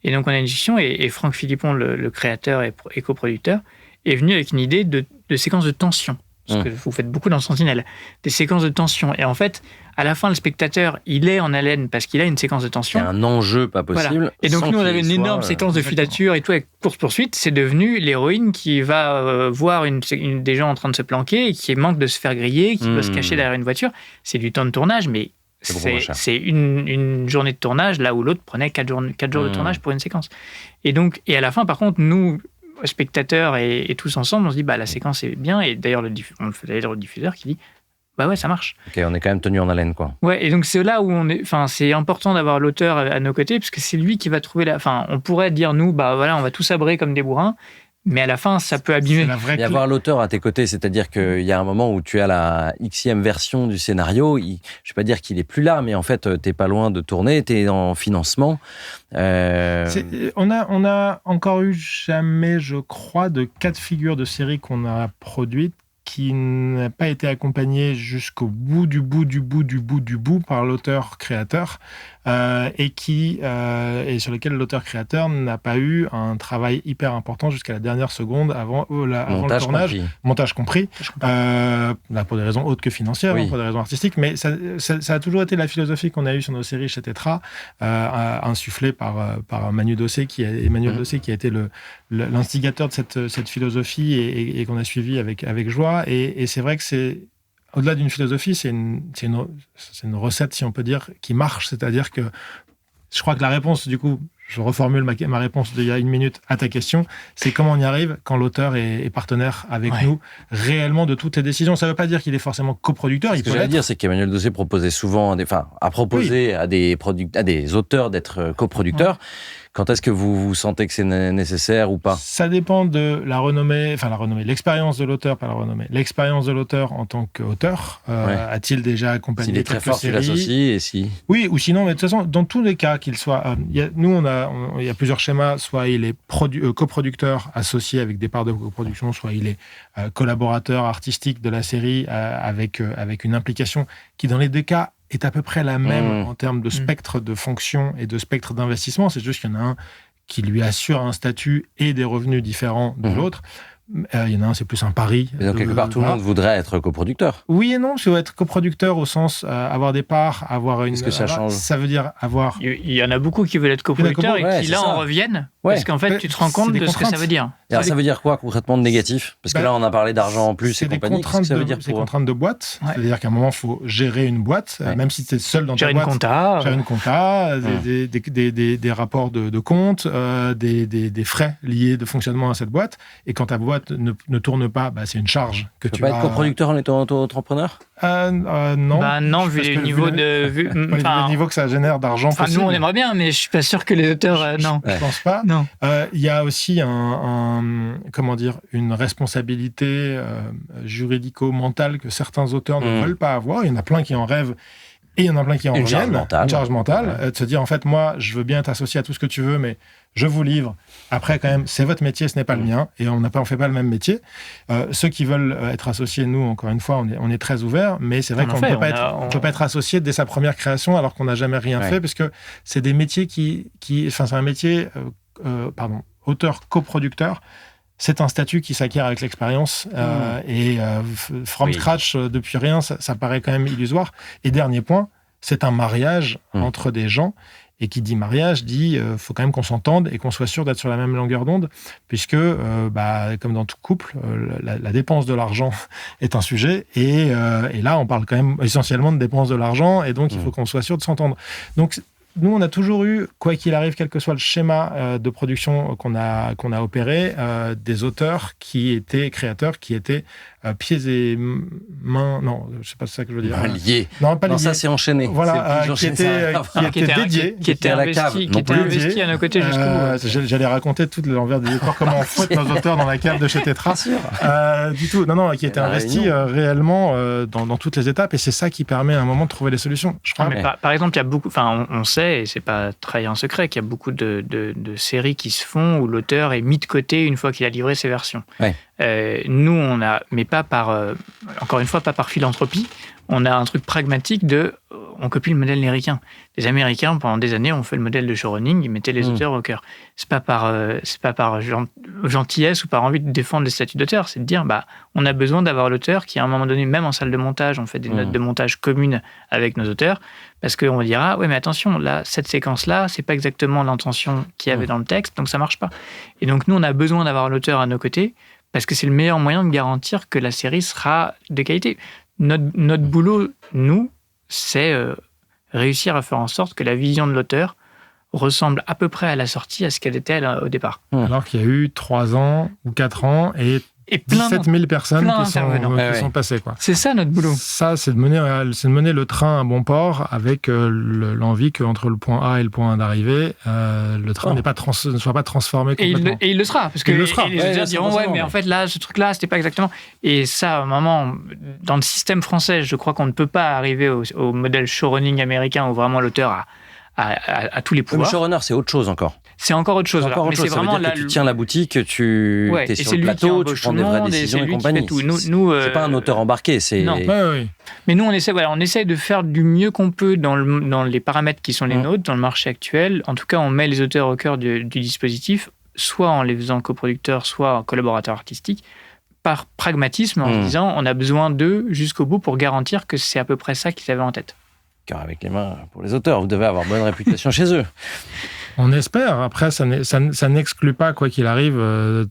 C: Et donc, on a une discussion et Franck Philippon, le créateur et coproducteur, est venu avec une idée de séquence de tension. Ce que vous faites beaucoup dans Sentinelle, des séquences de tension. Et en fait, à la fin, le spectateur, il est en haleine parce qu'il a une séquence de tension.
A: Il y a un enjeu pas possible.
C: Voilà. Et donc, nous, on avait une énorme séquence de filature et tout, avec course-poursuite. C'est devenu l'héroïne qui va voir des gens en train de se planquer et qui manque de se faire griller, qui doit se cacher derrière une voiture. C'est du temps de tournage, mais c'est une journée de tournage, là où l'autre prenait 4 jours de tournage pour une séquence. Et à la fin, par contre, nous... spectateurs et tous ensemble, on se dit la séquence est bien, et d'ailleurs on le fait d'ailleurs au diffuseur qui dit ça marche.
A: Ok, on est quand même tenu en haleine, quoi.
C: Ouais, et donc c'est là où c'est important d'avoir l'auteur à nos côtés, parce que c'est lui qui va trouver on pourrait dire nous on va tout sabrer comme des bourrins, mais à la fin ça peut abîmer.
A: Et avoir l'auteur à tes côtés, c'est-à-dire qu'il y a un moment où tu as la xème version du scénario, je ne vais pas dire qu'il est plus là, mais en fait t'es pas loin de tourner, t'es en financement.
B: On a encore eu jamais, je crois, de cas de figure de séries qu'on a produites qui n'a pas été accompagné jusqu'au bout du bout par l'auteur-créateur et sur lequel l'auteur-créateur n'a pas eu un travail hyper important jusqu'à la dernière seconde avant le tournage. Montage compris. Pour des raisons autres que financières, pour des raisons artistiques, mais ça a toujours été la philosophie qu'on a eue sur nos séries chez Tetra, insufflée par Emmanuel Dossé qui a été l'instigateur de cette philosophie et qu'on a suivi avec joie. Et c'est vrai que c'est au-delà d'une philosophie, c'est une recette, si on peut dire, qui marche. C'est-à-dire que je crois que la réponse, du coup, je reformule ma réponse d'il y a 1 minute à ta question, c'est comment on y arrive quand l'auteur est partenaire avec nous réellement de toutes les décisions. Ça ne veut pas dire qu'il est forcément coproducteur.
A: Ce que j'allais dire, c'est qu'Emmanuel Dossé proposait souvent, a proposé à des auteurs d'être coproducteurs. Quand est-ce que vous sentez que c'est nécessaire ou pas?
B: Ça dépend de la renommée, l'expérience de l'auteur, pas la renommée. L'expérience de l'auteur en tant qu'auteur, a-t-il déjà accompagné quelques séries?
A: S'il est très fort, tu l'associes, et si...
B: Oui, ou sinon, mais de toute façon, dans tous les cas, qu'il soit... nous, on a il y a plusieurs schémas. Soit il est coproducteur associé avec des parts de coproduction, soit il est collaborateur artistique de la série avec une implication qui, dans les deux cas, est à peu près la même en termes de spectre de fonction et de spectre d'investissement. C'est juste qu'il y en a un qui lui assure un statut et des revenus différents de l'autre. Il y en a un, c'est plus un pari.
A: Et donc, quelque part, tout le monde voudrait être coproducteur.
B: Oui et non, parce que être coproducteur au sens avoir des parts, avoir une...
A: Qu'est-ce que ça change ?
B: Ça veut dire avoir...
C: Il y en a beaucoup qui veulent être coproducteurs et qui, là, en reviennent. Parce qu'en fait, tu te rends compte de ce que ça veut dire.
A: Alors, ça veut dire quoi, concrètement, de négatif ? Parce que là, on a parlé d'argent en plus et compagnie. Qu'est-ce que ça veut dire
B: C'est des contraintes de boîte. Ouais. C'est-à-dire qu'à un moment, il faut gérer une boîte, même si tu es seul dans ta boîte. Gérer une compta, des rapports de compte, des frais liés de fonctionnement à cette boîte. Et quand ta boîte ne tourne pas, c'est une charge que tu vas...
A: peux pas être coproducteur en étant auto-entrepreneur ?
B: Non.
C: Non, vu les niveaux
B: le niveau que ça génère d'argent possible.
C: Nous, on aimerait bien, mais je suis pas sûr que les auteurs... non.
B: Je pense pas.
C: Non.
B: Il y a aussi une responsabilité juridico-mentale que certains auteurs ne veulent pas avoir. Il y en a plein qui en rêvent et il y en a plein qui en reviennent. Une charge mentale. De se dire, en fait, moi, je veux bien être associé à tout ce que tu veux, mais je vous livre. Après, quand même, c'est votre métier, ce n'est pas le mien, et on fait pas le même métier. Ceux qui veulent être associés, nous, encore une fois, on est très ouverts, mais c'est vrai qu'on ne peut pas être associé dès sa première création alors qu'on n'a jamais rien fait, parce que c'est des métiers c'est un métier, auteur coproducteur. C'est un statut qui s'acquiert avec l'expérience et from scratch, depuis rien, ça paraît quand même illusoire. Et dernier point, c'est un mariage entre des gens. Et qui dit mariage, dit faut quand même qu'on s'entende et qu'on soit sûr d'être sur la même longueur d'onde, puisque, comme dans tout couple, la dépense de l'argent est un sujet. Et là, on parle quand même essentiellement de dépense de l'argent, et donc il faut qu'on soit sûr de s'entendre. Donc, nous, on a toujours eu, quoi qu'il arrive, quel que soit le schéma de production qu'on a opéré, des auteurs qui étaient créateurs, qui étaient pieds et mains... Non, je ne sais pas ça que je veux dire.
A: Liés.
B: Non, pas liés.
A: Ça, c'est enchaîné.
B: Voilà, qui étaient dédiés.
C: Qui étaient investis à nos côtés jusqu'au bout.
B: J'allais raconter tout l'envers des décors, comment on fouette nos auteurs dans la cave de chez Tetra. Du tout. Non, qui étaient investis réellement dans toutes les étapes, et c'est ça qui permet à un moment de trouver des solutions, je crois.
C: Mais par exemple, il y a beaucoup... Enfin, on sait, et c'est pas trahir un secret, qu'il y a beaucoup de séries qui se font où l'auteur est mis de côté une fois qu'il a livré ses versions.
A: Ouais.
C: Nous, on a, mais pas encore une fois, pas par philanthropie, on a un truc pragmatique on copie le modèle américain. Les Américains, pendant des années, ont fait le modèle de showrunning, ils mettaient les auteurs au cœur. C'est pas par gentillesse ou par envie de défendre les statuts d'auteur, c'est de dire, on a besoin d'avoir l'auteur qui, à un moment donné, même en salle de montage, on fait des notes de montage communes avec nos auteurs, parce qu'on dira, ouais, mais attention, là, cette séquence-là, c'est pas exactement l'intention qu'il y avait dans le texte, donc ça marche pas. Et donc, nous, on a besoin d'avoir l'auteur à nos côtés, parce que c'est le meilleur moyen de garantir que la série sera de qualité. Notre boulot, nous, c'est réussir à faire en sorte que la vision de l'auteur ressemble à peu près à la sortie, à ce qu'elle était au départ.
B: Alors qu'il y a eu 3 ans ou 4 ans et 17 000 personnes qui sont passées. Quoi.
C: C'est ça notre boulot.
B: Ça, c'est de mener le train à bon port avec l'envie qu'entre le point A et le point A d'arrivée, le train ne soit pas transformé complètement.
C: Et il le sera. Parce que les auteurs diront, mais en fait, là, ce truc-là, c'était pas exactement... Et ça, à un moment, dans le système français, je crois qu'on ne peut pas arriver au modèle showrunning américain où vraiment l'auteur a tous les pouvoirs.
A: Le showrunner, c'est autre chose encore.
C: C'est encore autre chose.
A: C'est vraiment que tu tiens la boutique, tu es sur le plateau, tu prends des vraies décisions et compagnie. C'est pas un auteur embarqué.
C: Non.
B: Oui.
C: Mais nous, on essaie de faire du mieux qu'on peut dans les paramètres qui sont les nôtres, dans le marché actuel. En tout cas, on met les auteurs au cœur du dispositif, soit en les faisant coproducteurs, soit en collaborateurs artistiques, par pragmatisme, en disant on a besoin d'eux jusqu'au bout pour garantir que c'est à peu près ça qu'ils avaient en tête.
A: Cœur avec les mains pour les auteurs. Vous devez avoir bonne réputation chez eux.
B: On espère. Après, ça n'exclut pas, quoi qu'il arrive,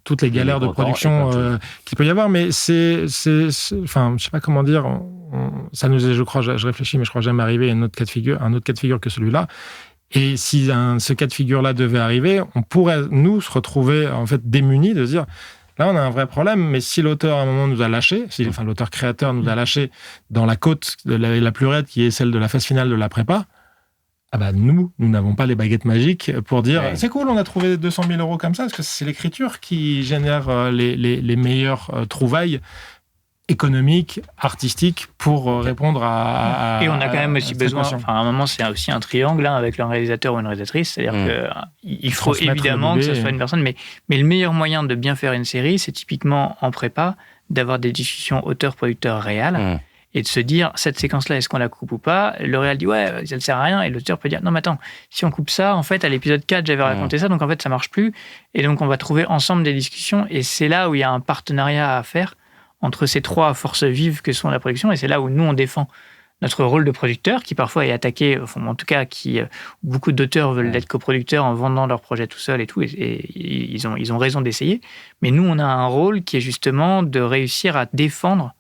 B: toutes les galères de production qu'il peut y avoir. Mais enfin, je sais pas comment dire. Ça nous est, je crois, je réfléchis, mais je crois jamais arrivé à un autre cas de figure que celui-là. Et si ce cas de figure-là devait arriver, on pourrait, nous, se retrouver, en fait, démunis de se dire, là, on a un vrai problème, mais si l'auteur, à un moment, nous a lâchés, l'auteur-créateur nous a lâchés dans la côte la plus raide, qui est celle de la phase finale de la prépa, nous n'avons pas les baguettes magiques pour dire c'est cool, on a trouvé 200 000 euros comme ça, parce que c'est l'écriture qui génère les meilleures trouvailles. économique, artistique pour répondre à
C: et on a quand même aussi besoin, à un moment c'est aussi un triangle avec un réalisateur ou une réalisatrice, c'est-à-dire qu'il faut évidemment que ce soit une personne, mais le meilleur moyen de bien faire une série, c'est typiquement en prépa d'avoir des discussions auteur-producteur-réal et de se dire, cette séquence-là, est-ce qu'on la coupe ou pas? Le réal dit, ouais, ça ne sert à rien, et l'auteur peut dire, non mais attends, si on coupe ça, en fait à l'épisode 4 j'avais raconté ça, donc en fait ça marche plus, et donc on va trouver ensemble des discussions, et c'est là où il y a un partenariat à faire entre ces trois forces vives que sont la production, et c'est là où nous, on défend notre rôle de producteur, qui parfois est attaqué, enfin, en tout cas, beaucoup d'auteurs veulent être coproducteurs en vendant leur projet tout seul et tout, et ils ont raison d'essayer. Mais nous, on a un rôle qui est justement de réussir à défendre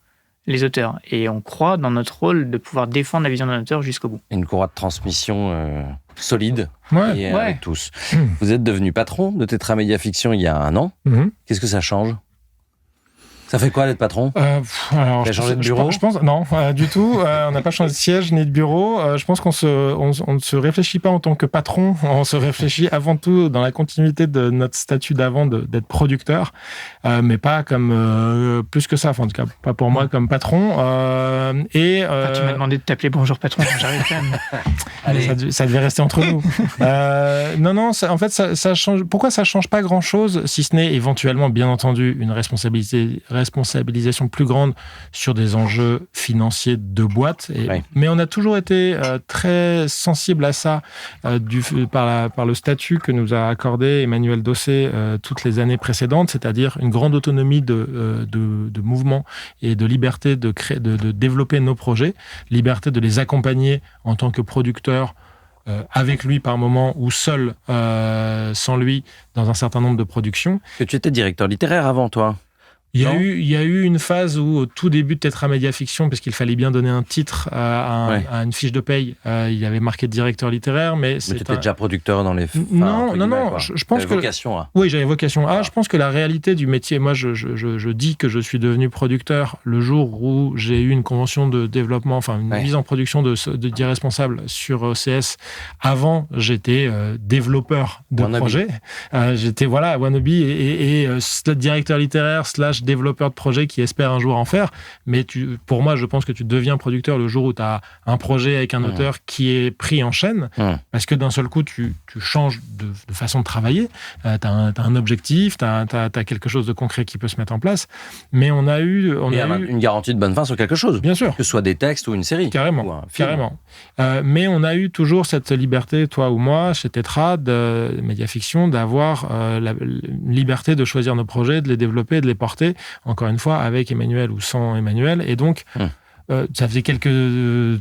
C: les auteurs. Et on croit dans notre rôle de pouvoir défendre la vision d'un auteur jusqu'au bout.
A: Une courroie de transmission solide avec tous. Vous êtes devenu patron de Tétra Média Fiction il y a 1 an. Qu'est-ce que ça change ? Ça fait quoi d'être patron ?
B: Alors,
A: tu as changé de bureau ?
B: Je pense non, du tout. On n'a pas changé de siège ni de bureau. Je pense qu'on ne se réfléchit pas en tant que patron. On se réfléchit avant tout dans la continuité de notre statut d'avant d'être producteur, mais pas comme plus que ça. Enfin, en tout cas, pas pour moi comme patron.
C: Tu m'as demandé de t'appeler bonjour patron. J'arrive quand même.
B: Allez. Ça devait rester entre nous. Non. En fait, ça change. Pourquoi ça change pas grand-chose, si ce n'est éventuellement, bien entendu, une responsabilisation plus grande sur des enjeux financiers de boîte. Mais on a toujours été très sensible à ça par le statut que nous a accordé Emmanuel Dossé toutes les années précédentes, c'est-à-dire une grande autonomie de mouvement et de liberté de développer nos projets, liberté de les accompagner en tant que producteur avec lui par moment ou seul sans lui dans un certain nombre de productions.
A: Que tu étais directeur littéraire avant, toi ?
B: Il y a eu une phase où, au tout début de Tétra Média Fiction, parce qu'il fallait bien donner un titre à une fiche de paye, il y avait marqué directeur littéraire, mais
A: tu étais déjà producteur dans les...
B: Non, je pense que...
A: vocation à...
B: Oui, j'avais vocation à. Je pense que la réalité du métier, moi, je dis que je suis devenu producteur le jour où j'ai eu une convention de développement, enfin, une mise en production d'irresponsable sur OCS. Avant, j'étais développeur de projet. J'étais, wannabe et directeur littéraire / développeur de projet qui espère un jour en faire, mais pour moi, je pense que tu deviens producteur le jour où tu as un projet avec un auteur qui est pris en chaîne, parce que d'un seul coup, tu changes de façon de travailler, tu as un objectif, tu as quelque chose de concret qui peut se mettre en place, mais on a eu
A: une garantie de bonne fin sur quelque chose.
B: Bien sûr.
A: Que ce soit des textes ou une série.
B: Carrément. Mais on a eu toujours cette liberté, toi ou moi, chez Tétra, de Média Fiction, d'avoir la liberté de choisir nos projets, de les développer, de les porter, encore une fois, avec Emmanuel ou sans Emmanuel. Et donc, ça faisait quelques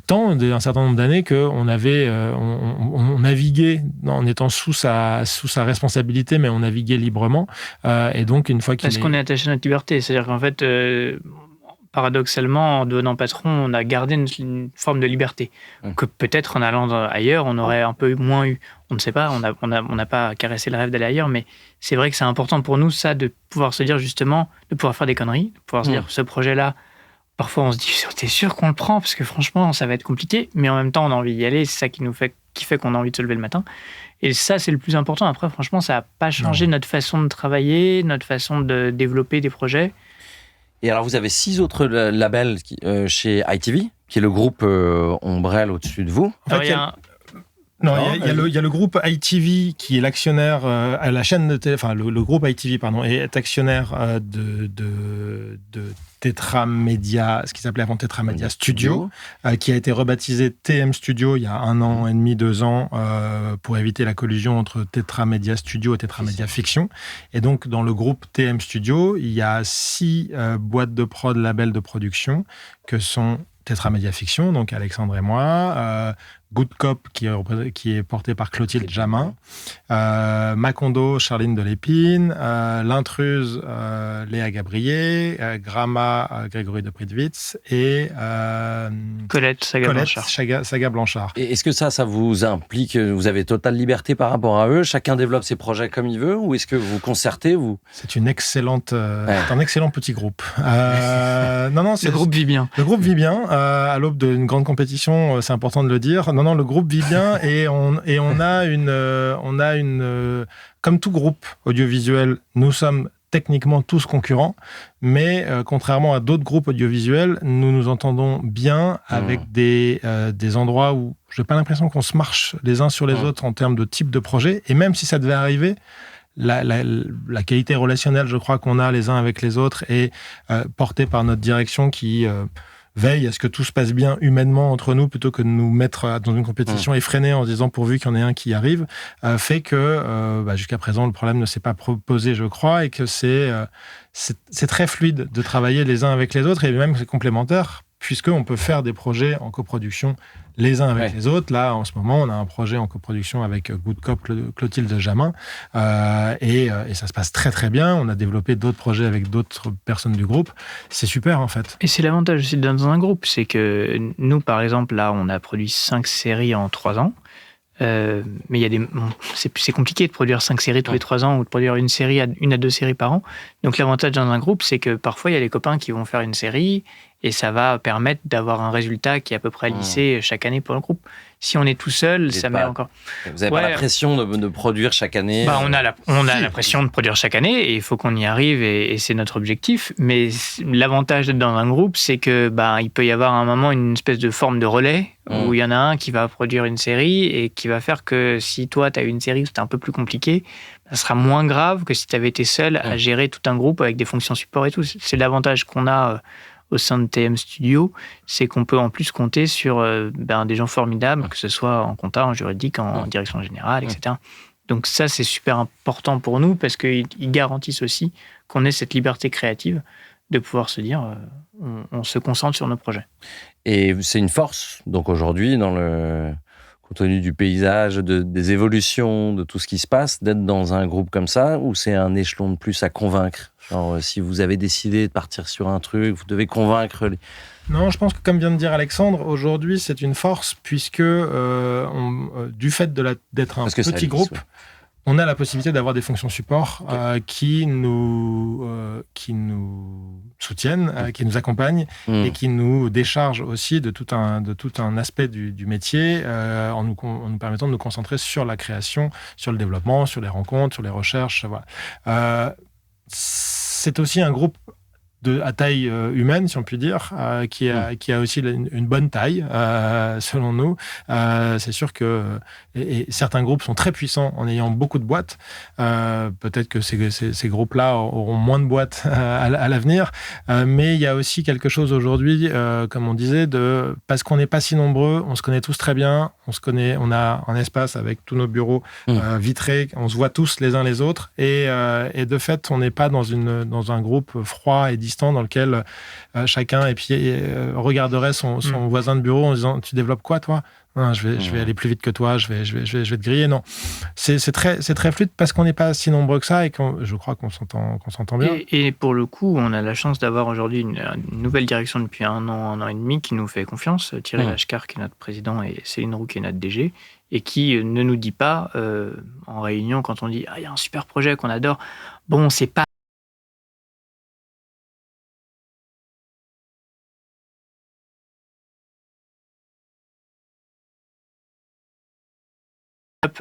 B: temps, un certain nombre d'années, qu'on on naviguait en étant sous sa responsabilité, mais on naviguait librement. Et donc, une fois
C: Parce qu'on est attaché à notre liberté. C'est-à-dire qu'en fait, paradoxalement, en devenant patron, on a gardé une forme de liberté. Que peut-être en allant ailleurs, on aurait un peu moins eu. On ne sait pas, on n'a pas caressé le rêve d'aller ailleurs, mais c'est vrai que c'est important pour nous, ça, de pouvoir se dire justement, de pouvoir faire des conneries, de pouvoir se dire, ce projet-là, parfois on se dit, t'es sûr qu'on le prend, parce que franchement, ça va être compliqué, mais en même temps, on a envie d'y aller, c'est ça qui fait qu'on a envie de se lever le matin. Et ça, c'est le plus important. Après, franchement, ça n'a pas changé notre façon de travailler, notre façon de développer des projets.
A: Et alors, vous avez 6 autres labels chez ITV, qui est le groupe ombrelle au-dessus de vous.
B: En fait, il y a le groupe ITV qui est l'actionnaire à la chaîne de télé, enfin le groupe ITV est actionnaire de Tétra Média, ce qui s'appelait avant Tétra Média Studio, qui a été rebaptisé TM Studio il y a 1 an et demi, 2 ans, pour éviter la collusion entre Tétra Média Studio et Tétra Média Fiction. Et donc dans le groupe TM Studio, il y a 6 boîtes de prod, labels de production que sont Tétra Média Fiction, donc Alexandre et moi, Good Cop, qui est porté par Clotilde Jamin, Macondo, Charline Delépine, L'Intruse, Léa Gabrier, Gramma, Grégory de Pridwitz et
C: Colette
B: Saga Blanchard.
A: Et est-ce que ça vous implique, vous avez totale liberté par rapport à eux, chacun développe ses projets comme il veut, ou est-ce que vous concertez
B: C'est c'est un excellent petit groupe. Le
C: groupe vit bien.
B: Le groupe vit bien. À l'aube d'une grande compétition, c'est important de le dire. Non, le groupe vit bien et on a une comme tout groupe audiovisuel, nous sommes techniquement tous concurrents, mais contrairement à d'autres groupes audiovisuels, nous nous entendons bien avec des endroits où je n'ai pas l'impression qu'on se marche les uns sur les autres en termes de type de projet. Et même si ça devait arriver, la qualité relationnelle, je crois, qu'on a les uns avec les autres est portée par notre direction qui veille à ce que tout se passe bien humainement entre nous plutôt que de nous mettre dans une compétition effrénée en se disant pourvu qu'il y en ait un qui arrive, fait que jusqu'à présent le problème ne s'est pas posé, je crois, et que c'est très fluide de travailler les uns avec les autres, et même c'est complémentaire puisqu'on peut faire des projets en coproduction les uns avec les autres. Là, en ce moment, on a un projet en coproduction avec Good Cop Clotilde Jamin, et ça se passe très très bien. On a développé d'autres projets avec d'autres personnes du groupe. C'est super, en fait.
C: Et c'est l'avantage aussi dans un groupe, c'est que nous, par exemple, là, on a produit 5 séries en 3 ans. Mais il y a c'est compliqué de produire 5 séries tous les 3 ans ou de produire une à 2 séries par an. Donc l'avantage dans un groupe, c'est que parfois il y a les copains qui vont faire une série et ça va permettre d'avoir un résultat qui est à peu près lissé chaque année pour le groupe. Si on est tout seul, ça met encore...
A: Vous n'avez pas la pression de produire chaque année
C: on a la pression de produire chaque année et il faut qu'on y arrive et c'est notre objectif. Mais l'avantage d'être dans un groupe, c'est que il peut y avoir à un moment une espèce de forme de relais où il y en a un qui va produire une série et qui va faire que si toi, tu as eu une série où c'était un peu plus compliqué, ça sera moins grave que si tu avais été seul à gérer tout un groupe avec des fonctions support et tout. C'est l'avantage qu'on a au sein de TM Studio, c'est qu'on peut en plus compter sur des gens formidables, que ce soit en compta, en juridique, en direction générale, etc. Donc ça, c'est super important pour nous parce qu'ils garantissent aussi qu'on ait cette liberté créative de pouvoir se dire on se concentre sur nos projets.
A: Et c'est une force, donc aujourd'hui, compte tenu du paysage, des évolutions, de tout ce qui se passe, d'être dans un groupe comme ça, où c'est un échelon de plus à convaincre. Genre, si vous avez décidé de partir sur un truc, vous devez convaincre les...
B: Non, je pense que comme vient de dire Alexandre, aujourd'hui c'est une force puisque du fait d'être un petit groupe, on a la possibilité d'avoir des fonctions support qui nous soutiennent, qui nous accompagnent et qui nous déchargent aussi de tout un aspect du métier en nous permettant de nous concentrer sur la création, sur le développement, sur les rencontres, sur les recherches. Voilà. C'est aussi un groupe à taille humaine, si on peut dire, qui a aussi une bonne taille, selon nous. C'est sûr que et certains groupes sont très puissants en ayant beaucoup de boîtes. Peut-être que ces groupes-là auront moins de boîtes à l'avenir. Mais il y a aussi quelque chose aujourd'hui, comme on disait, parce qu'on n'est pas si nombreux, on se connaît tous très bien, on a un espace avec tous nos bureaux vitrés, on se voit tous les uns les autres. Et de fait, on n'est pas dans un groupe froid et distant dans lequel chacun regarderait son voisin de bureau en disant « Tu développes quoi, toi ?» Non, je vais aller plus vite que toi, je vais te griller. Non, c'est très fluide parce qu'on n'est pas si nombreux que ça et je crois qu'on s'entend bien.
C: Et pour le coup, on a la chance d'avoir aujourd'hui une nouvelle direction depuis un an et demi qui nous fait confiance. Thierry Lachkar, qui est notre président, et Céline Roux, qui est notre DG, et qui ne nous dit pas en réunion quand on dit « Ah, il y a un super projet qu'on adore. Bon, c'est pas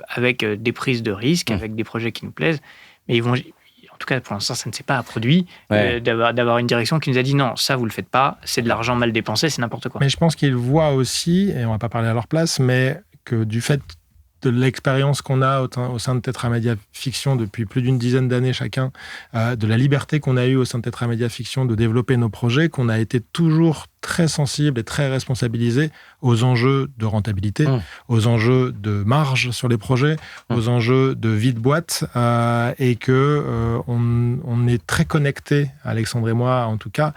C: avec des prises de risques, avec des projets qui nous plaisent, mais en tout cas pour l'instant ça ne s'est pas produit, d'avoir une direction qui nous a dit non, ça vous le faites pas, c'est de l'argent mal dépensé, c'est n'importe quoi.
B: Mais je pense qu'ils voient aussi, et on va pas parler à leur place, mais que du fait de l'expérience qu'on a au sein de Tetramedia Fiction depuis plus d'une dizaine d'années chacun, de la liberté qu'on a eue au sein de Tetramedia Fiction de développer nos projets, qu'on a été toujours très sensible et très responsabilisé aux enjeux de rentabilité, aux enjeux de marge sur les projets, aux enjeux de vie de boîte, et que on est très connecté, Alexandre et moi en tout cas,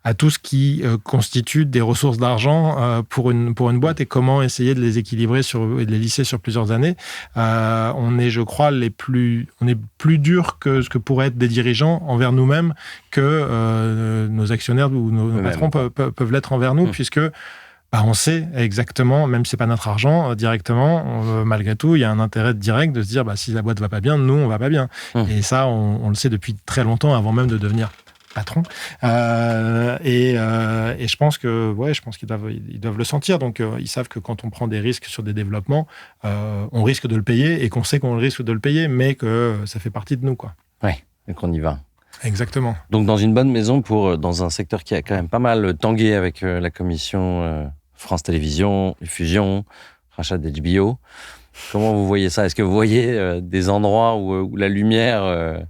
B: à tout ce qui constitue des ressources d'argent pour une boîte et comment essayer de les équilibrer et de les lisser sur plusieurs années. On est, je crois, on est plus dur que ce que pourraient être des dirigeants envers nous-mêmes que nos actionnaires ou nos patrons peuvent l'être envers nous, puisque on sait exactement, même si c'est pas notre argent directement, malgré tout, il y a un intérêt direct de se dire si la boîte va pas bien, nous on va pas bien. Et ça, on le sait depuis très longtemps, avant même de devenir patron, et je pense qu'ils doivent le sentir. Donc ils savent que quand on prend des risques sur des développements, on risque de le payer et qu'on sait qu'on risque de le payer, mais que ça fait partie de nous, quoi.
A: Ouais, donc on y va.
B: Exactement.
A: Donc dans une bonne maison dans un secteur qui a quand même pas mal tangué avec la commission France Télévisions, les fusions, rachat d'HBO. Comment vous voyez ça ? Est-ce que vous voyez des endroits où la lumière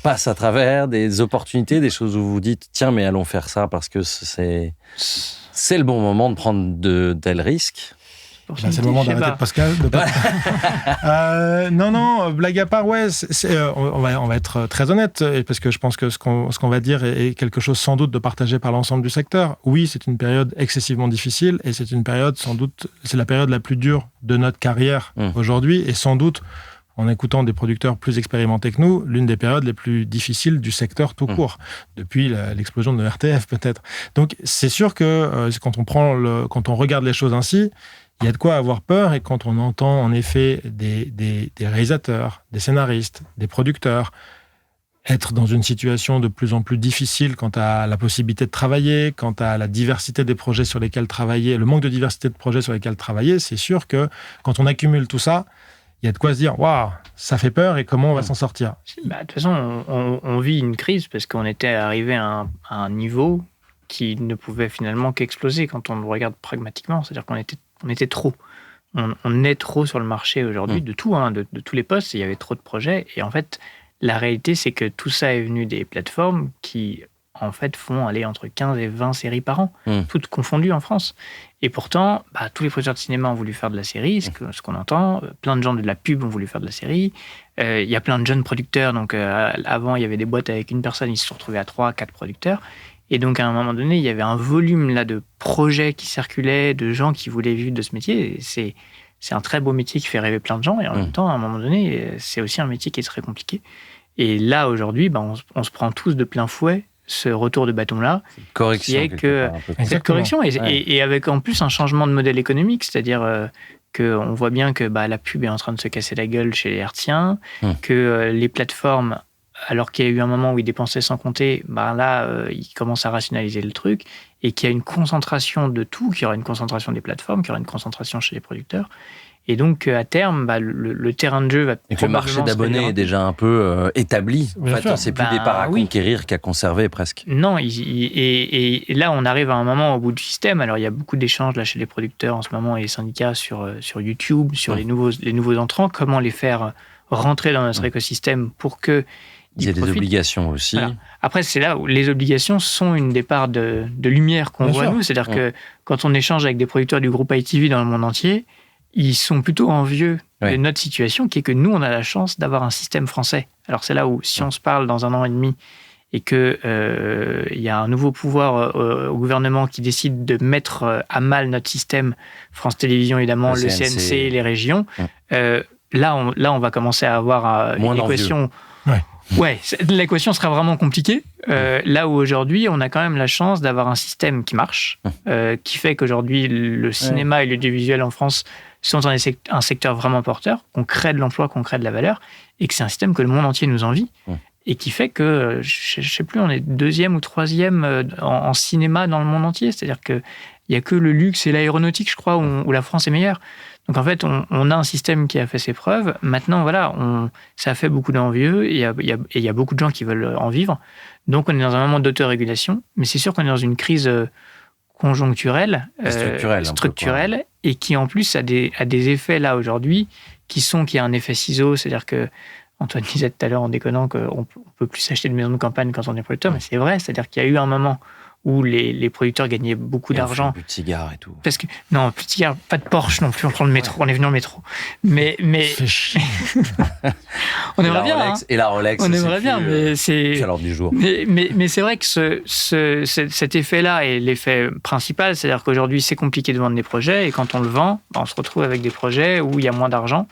A: passe à travers, des opportunités, des choses où vous vous dites « Tiens, mais allons faire ça parce que c'est le bon moment de prendre de tels risques ».
B: C'est le moment d'arrêter Pascal. Non, blague à part, ouais, on va être très honnête, parce que je pense que ce qu'on va dire est quelque chose sans doute de partagé par l'ensemble du secteur. Oui, c'est une période excessivement difficile, et c'est une période, sans doute, c'est la période la plus dure de notre carrière aujourd'hui, et sans doute, en écoutant des producteurs plus expérimentés que nous, l'une des périodes les plus difficiles du secteur tout court, depuis l'explosion de RTF peut-être. Donc c'est sûr que quand on regarde les choses ainsi, il y a de quoi avoir peur, et quand on entend en effet des réalisateurs, des scénaristes, des producteurs être dans une situation de plus en plus difficile quant à la possibilité de travailler, quant à la diversité des projets sur lesquels travailler, le manque de diversité de projets sur lesquels travailler, c'est sûr que quand on accumule tout ça, il y a de quoi se dire « Waouh, ça fait peur, et comment on va s'en sortir ?»
C: De toute façon, on vit une crise parce qu'on était arrivé à un niveau qui ne pouvait finalement qu'exploser quand on le regarde pragmatiquement. C'est-à-dire qu'on était trop. On est trop sur le marché aujourd'hui de tout, de tous les postes. Il y avait trop de projets. Et en fait, la réalité, c'est que tout ça est venu des plateformes qui, en fait, font aller entre 15 et 20 séries par an, toutes confondues en France. Et pourtant, tous les producteurs de cinéma ont voulu faire de la série, ce qu'on entend. Plein de gens de la pub ont voulu faire de la série. Il y a plein de jeunes producteurs. Donc, avant, il y avait des boîtes avec une personne. Ils se sont retrouvés à 3, 4 producteurs. Et donc, à un moment donné, il y avait un volume là de projets qui circulaient, de gens qui voulaient vivre de ce métier. Et c'est un très beau métier qui fait rêver plein de gens. Et en même temps, à un moment donné, c'est aussi un métier qui est très compliqué. Et là, aujourd'hui, on se prend tous de plein fouet ce retour de bâton-là.
A: Correction.
C: Qui est que cette correction, et avec en plus un changement de modèle économique, c'est-à-dire qu'on voit bien que la pub est en train de se casser la gueule chez les hertziens, que les plateformes, alors qu'il y a eu un moment où ils dépensaient sans compter, ils commencent à rationaliser le truc, et qu'il y a une concentration de tout, qu'il y aura une concentration des plateformes, qu'il y aura une concentration chez les producteurs. Et donc, à terme, le terrain de jeu va
A: probablement... Et que le marché d'abonnés est déjà un peu établi. En fait, c'est plus des parts à conquérir qu'à conserver, presque.
C: Non, et là, on arrive à un moment au bout du système. Alors, il y a beaucoup d'échanges là chez les producteurs en ce moment et les syndicats sur YouTube, sur les nouveaux entrants, comment les faire rentrer dans notre écosystème pour que
A: il y a des obligations aussi.
C: Voilà. Après, c'est là où les obligations sont une des parts de lumière qu'on voit nous. C'est-à-dire que quand on échange avec des producteurs du groupe ITV dans le monde entier, ils sont plutôt envieux de notre situation, qui est que nous, on a la chance d'avoir un système français. Alors, c'est là où, si on se parle dans 1 an et demi et qu'il y a un nouveau pouvoir au gouvernement qui décide de mettre à mal notre système, France Télévisions, évidemment, le CNC, les régions, là, on va commencer à avoir une équation... Ouais, l'équation sera vraiment compliquée. Là où aujourd'hui, on a quand même la chance d'avoir un système qui marche, qui fait qu'aujourd'hui, le cinéma et l'audiovisuel en France sont un secteur vraiment porteur, qu'on crée de l'emploi, qu'on crée de la valeur, et que c'est un système que le monde entier nous envie, et qui fait que, je ne sais plus, on est 2e ou 3e en cinéma dans le monde entier. C'est-à-dire qu'il n'y a que le luxe et l'aéronautique, je crois, où la France est meilleure. Donc en fait, on a un système qui a fait ses preuves. Maintenant, voilà, ça a fait beaucoup d'envieux, et il y a beaucoup de gens qui veulent en vivre. Donc on est dans un moment d'autorégulation, mais c'est sûr qu'on est dans une crise conjoncturelle, structurelle, et qui en plus a des effets là aujourd'hui qui y a un effet ciseau, c'est-à-dire que Antoine disait tout à l'heure en déconnant qu'on peut plus s'acheter de maison de campagne quand on est producteur, mais c'est vrai, c'est-à-dire qu'il y a eu un moment où les producteurs gagnaient beaucoup d'argent.
A: Plus de cigares et tout.
C: Parce que, non, plus de cigares, pas de Porsche non plus, on prend le métro, on est venu en métro. Mais on aimerait bien.
A: Et la Rolex,
C: on aimerait bien, mais c'est
A: à l'ordre du jour.
C: Mais c'est vrai que cet effet-là est l'effet principal, c'est-à-dire qu'aujourd'hui, c'est compliqué de vendre des projets, et quand on le vend, on se retrouve avec des projets où il y a moins d'argent,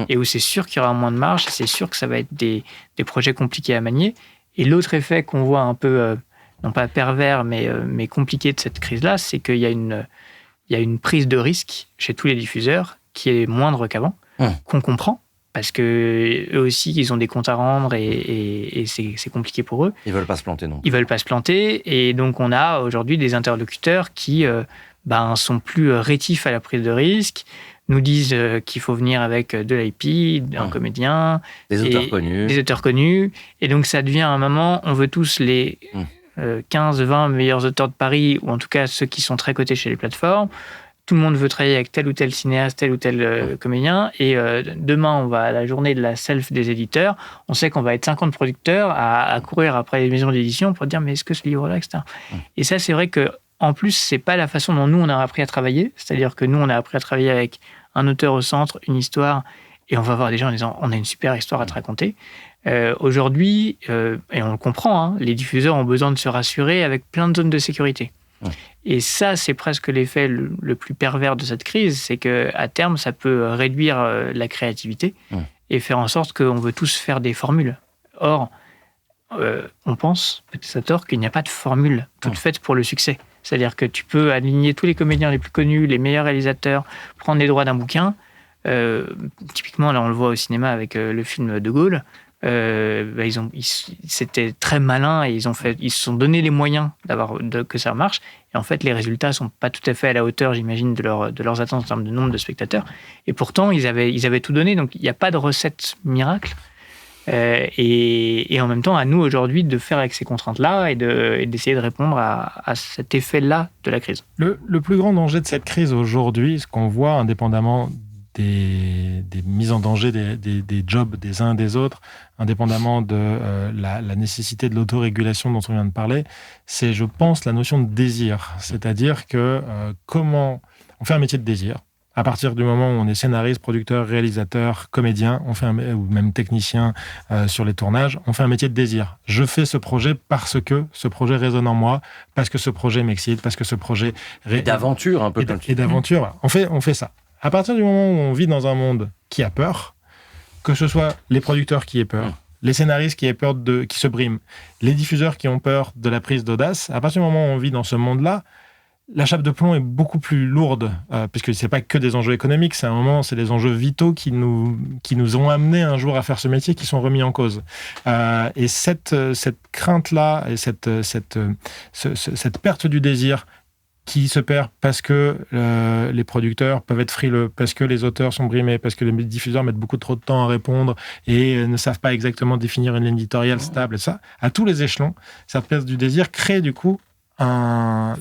C: et où c'est sûr qu'il y aura moins de marge, et c'est sûr que ça va être des projets compliqués à manier. Et l'autre effet qu'on voit un peu... non pas pervers, mais compliqué de cette crise-là, c'est qu'il y a une prise de risque chez tous les diffuseurs qui est moindre qu'avant, qu'on comprend, parce qu'eux aussi, ils ont des comptes à rendre et c'est compliqué pour eux.
A: Ils ne veulent pas se planter, non.
C: Ils ne veulent pas se planter, et donc on a aujourd'hui des interlocuteurs qui sont plus rétifs à la prise de risque, nous disent qu'il faut venir avec de l'IP, un comédien,
A: des auteurs connus.
C: Et donc ça devient un moment, on veut tous les 15-20 meilleurs auteurs de Paris, ou en tout cas ceux qui sont très cotés chez les plateformes. Tout le monde veut travailler avec tel ou tel cinéaste, tel ou tel comédien. Et demain, on va à la journée de la self des éditeurs. On sait qu'on va être 50 producteurs à courir après les maisons d'édition pour dire mais est-ce que ce livre-là, etc. Et ça, c'est vrai que en plus, c'est pas la façon dont nous on a appris à travailler. C'est-à-dire que nous, on a appris à travailler avec un auteur au centre, une histoire, et on va voir des gens en disant on a une super histoire à te raconter. Aujourd'hui, et on le comprend, les diffuseurs ont besoin de se rassurer avec plein de zones de sécurité. Et ça, c'est presque l'effet le plus pervers de cette crise, c'est qu'à terme, ça peut réduire la créativité et faire en sorte qu'on veut tous faire des formules. Or, on pense, peut-être à tort, qu'il n'y a pas de formule toute faite pour le succès. C'est-à-dire que tu peux aligner tous les comédiens les plus connus, les meilleurs réalisateurs, prendre les droits d'un bouquin. Typiquement, là, on le voit au cinéma avec le film De Gaulle. C'était très malin et ils se sont donné les moyens que ça marche. Et en fait, les résultats sont pas tout à fait à la hauteur, j'imagine, de leurs attentes en termes de nombre de spectateurs. Et pourtant, ils avaient tout donné. Donc, il n'y a pas de recette miracle. Et en même temps, à nous aujourd'hui de faire avec ces contraintes-là et d'essayer de répondre à cet effet-là de la crise.
B: Le plus grand danger de cette crise aujourd'hui, ce qu'on voit indépendamment des mises en danger des jobs des uns et des autres, indépendamment de la nécessité de l'autorégulation dont on vient de parler, c'est, je pense, la notion de désir. C'est-à-dire que comment on fait un métier de désir. À partir du moment où on est scénariste, producteur, réalisateur, comédien, ou même technicien sur les tournages, on fait un métier de désir. Je fais ce projet parce que ce projet résonne en moi, parce que ce projet m'excite, parce que ce projet...
A: Et d'aventure, un peu comme tu dis.
B: Et d'aventure, voilà. On fait ça. À partir du moment où on vit dans un monde qui a peur, que ce soit les producteurs qui aient peur, les scénaristes qui aient peur qui se briment, les diffuseurs qui ont peur de la prise d'audace, à partir du moment où on vit dans ce monde-là, la chape de plomb est beaucoup plus lourde, puisque c'est pas que des enjeux économiques, c'est des enjeux vitaux qui nous ont amenés un jour à faire ce métier, qui sont remis en cause. Et cette crainte-là, et cette perte du désir, qui se perd parce que les producteurs peuvent être frileux, parce que les auteurs sont brimés, parce que les diffuseurs mettent beaucoup trop de temps à répondre et ne savent pas exactement définir une ligne éditoriale stable, et ça, à tous les échelons, cette perte du désir crée du coup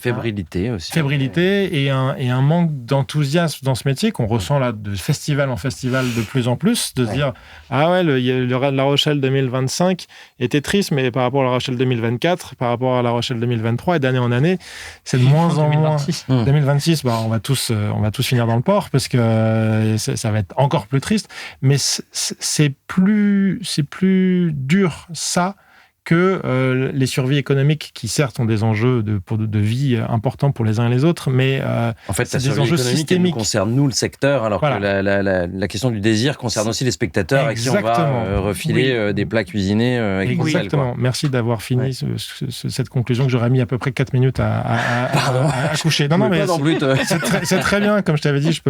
A: fébrilité aussi.
B: Fébrilité et un manque d'enthousiasme dans ce métier qu'on ressent là de festival en festival de plus en plus, de se dire La Rochelle 2025 était triste, mais par rapport à La Rochelle 2024, par rapport à La Rochelle 2023 et d'année en année, c'est de moins en moins. 2026, on va tous finir dans le port parce que ça va être encore plus triste, mais c'est plus dur ça que les survies économiques qui certes ont des enjeux de vie importants pour les uns et les autres, mais
A: en fait,
B: c'est des enjeux systémiques.
A: Nous concerne nous le secteur, alors que la question du désir concerne aussi les spectateurs à qui on va refiler des plats cuisinés avec
B: Exactement. Merci d'avoir fini cette conclusion que j'aurais mis à peu près 4 minutes à coucher. Non, mais c'est très bien, comme je t'avais dit,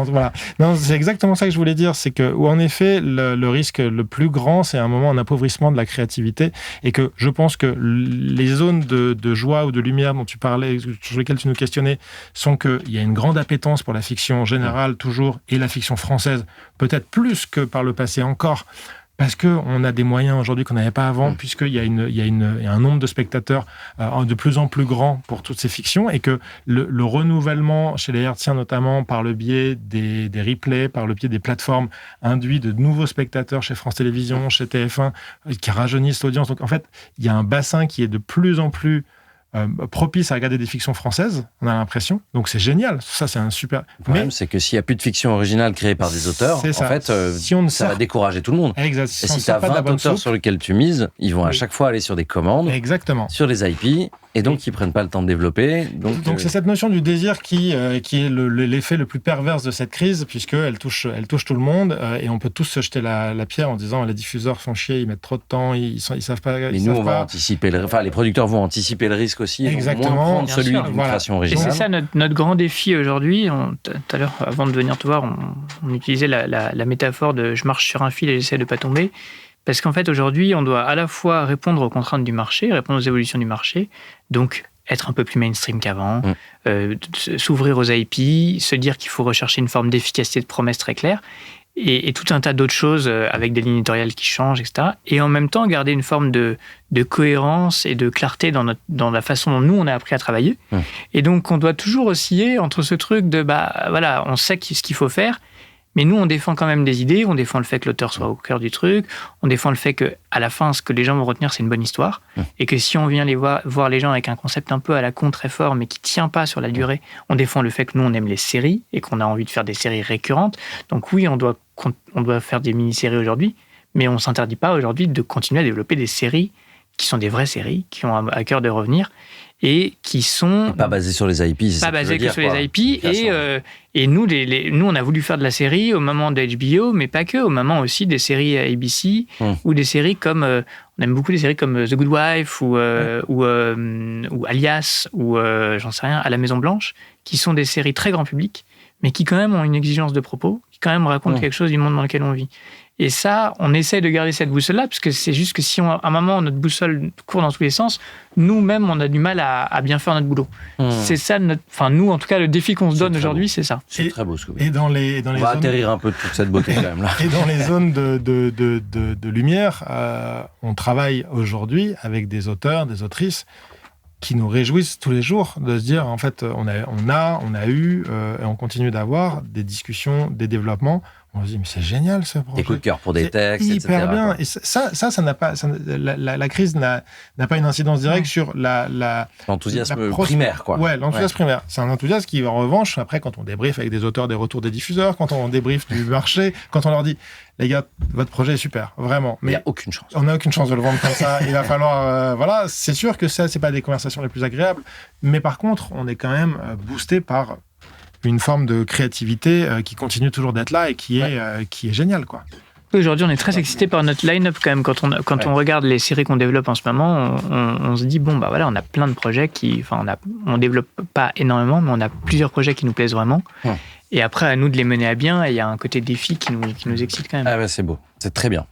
B: voilà. Non, c'est exactement ça que je voulais dire, c'est que où en effet le risque le plus grand, c'est un appauvrissement de la créativité. Et que je pense que les zones de joie ou de lumière dont tu parlais, sur lesquelles tu nous questionnais, sont qu'il y a une grande appétence pour la fiction générale, toujours, et la fiction française, peut-être plus que par le passé encore, parce qu'on a des moyens aujourd'hui qu'on n'avait pas avant, puisqu'il y a un nombre de spectateurs de plus en plus grand pour toutes ces fictions, et que le renouvellement chez les Hertziens, notamment par le biais des replays, par le biais des plateformes, induit de nouveaux spectateurs chez France Télévisions, chez TF1, qui rajeunissent l'audience. Donc en fait, il y a un bassin qui est de plus en plus propice à regarder des fictions françaises, on a l'impression. Donc c'est génial. Ça, c'est un super...
A: Le problème, c'est que s'il n'y a plus de fiction originale créée par des auteurs, en fait, ça va décourager tout le monde.
B: Exact.
A: Et si tu as 20 auteurs sur lesquels tu mises, ils vont à chaque fois aller sur des commandes, sur les IP, et donc ils ne prennent pas le temps de développer. Donc
B: c'est cette notion du désir qui est l'effet le plus pervers de cette crise, puisqu'elle touche tout le monde, et on peut tous se jeter la pierre en disant les diffuseurs font chier, ils mettent trop de temps, ils savent pas...
A: Mais nous, on va anticiper les producteurs vont anticiper le risque aussi.
B: Exactement.
A: Moins prendre celui d'une création originale.
C: Et c'est ça notre grand défi aujourd'hui. Tout à l'heure, avant de venir te voir, on utilisait la métaphore de je marche sur un fil et j'essaie de ne pas tomber. Parce qu'en fait, aujourd'hui, on doit à la fois répondre aux contraintes du marché, répondre aux évolutions du marché, donc être un peu plus mainstream qu'avant, s'ouvrir aux IP, se dire qu'il faut rechercher une forme d'efficacité de promesse très claire, et tout un tas d'autres choses avec des lignes éditoriales qui changent, etc. Et en même temps, garder une forme de cohérence et de clarté dans la façon dont nous, on a appris à travailler. Et donc, on doit toujours osciller entre ce truc de, voilà, on sait ce qu'il faut faire, mais nous, on défend quand même des idées, on défend le fait que l'auteur soit au cœur du truc, on défend le fait qu'à la fin, ce que les gens vont retenir, c'est une bonne histoire, et que si on vient voir les gens avec un concept un peu à la con très fort, mais qui ne tient pas sur la durée, on défend le fait que nous, on aime les séries, et qu'on a envie de faire des séries récurrentes. Donc oui, on doit faire des mini-séries aujourd'hui, mais on ne s'interdit pas aujourd'hui de continuer à développer des séries qui sont des vraies séries, qui ont à cœur de revenir, et qui sont...
A: Pas basées sur les IP, c'est
C: pas basées que sur les IP. Et nous, nous, on a voulu faire de la série au moment de HBO, mais pas que, au moment aussi des séries ABC, ou des séries comme... on aime beaucoup des séries comme The Good Wife, ou Alias, ou j'en sais rien, À la Maison Blanche, qui sont des séries très grand public, mais qui quand même ont une exigence de propos, qui quand même racontent quelque chose du monde dans lequel on vit. Et ça, on essaie de garder cette boussole-là, parce que c'est juste que si à un moment, notre boussole court dans tous les sens, nous-mêmes, on a du mal à bien faire notre boulot. C'est ça, nous, en tout cas, le défi qu'on se donne aujourd'hui, c'est ça.
A: C'est très beau ce que vous
B: dites. On
A: va atterrir un peu de toute cette beauté quand même là.
B: Et dans les zones de lumière, on travaille aujourd'hui avec des auteurs, des autrices qui nous réjouissent tous les jours de se dire, en fait, on a eu et on continue d'avoir des discussions, des développements. On se dit, mais c'est génial ce projet.
A: Des coups de cœur pour des textes, etc.
B: Hyper bien. Quoi. Et ça n'a pas, la crise n'a pas une incidence directe sur
A: l'enthousiasme primaire, quoi.
B: Ouais, l'enthousiasme primaire. C'est un enthousiasme qui, en revanche, après, quand on débriefe avec des auteurs, des retours des diffuseurs, quand on débriefe du marché, quand on leur dit, les gars, votre projet est super, vraiment. Mais
A: il n'y a aucune chance.
B: On n'a aucune chance de le vendre comme ça. Il va falloir, voilà, c'est sûr que ça, c'est pas des conversations les plus agréables. Mais par contre, on est quand même boosté par une forme de créativité qui continue toujours d'être là et qui est géniale, quoi.
C: Aujourd'hui, on est très excité par notre line-up quand même. Quand on regarde les séries qu'on développe en ce moment, on se dit, bon, bah voilà, on a plein de projets on développe pas énormément, mais on a plusieurs projets qui nous plaisent vraiment. Et après, à nous de les mener à bien, et il y a un côté défi qui nous excite quand même.
A: Ah ouais, c'est beau, c'est très bien.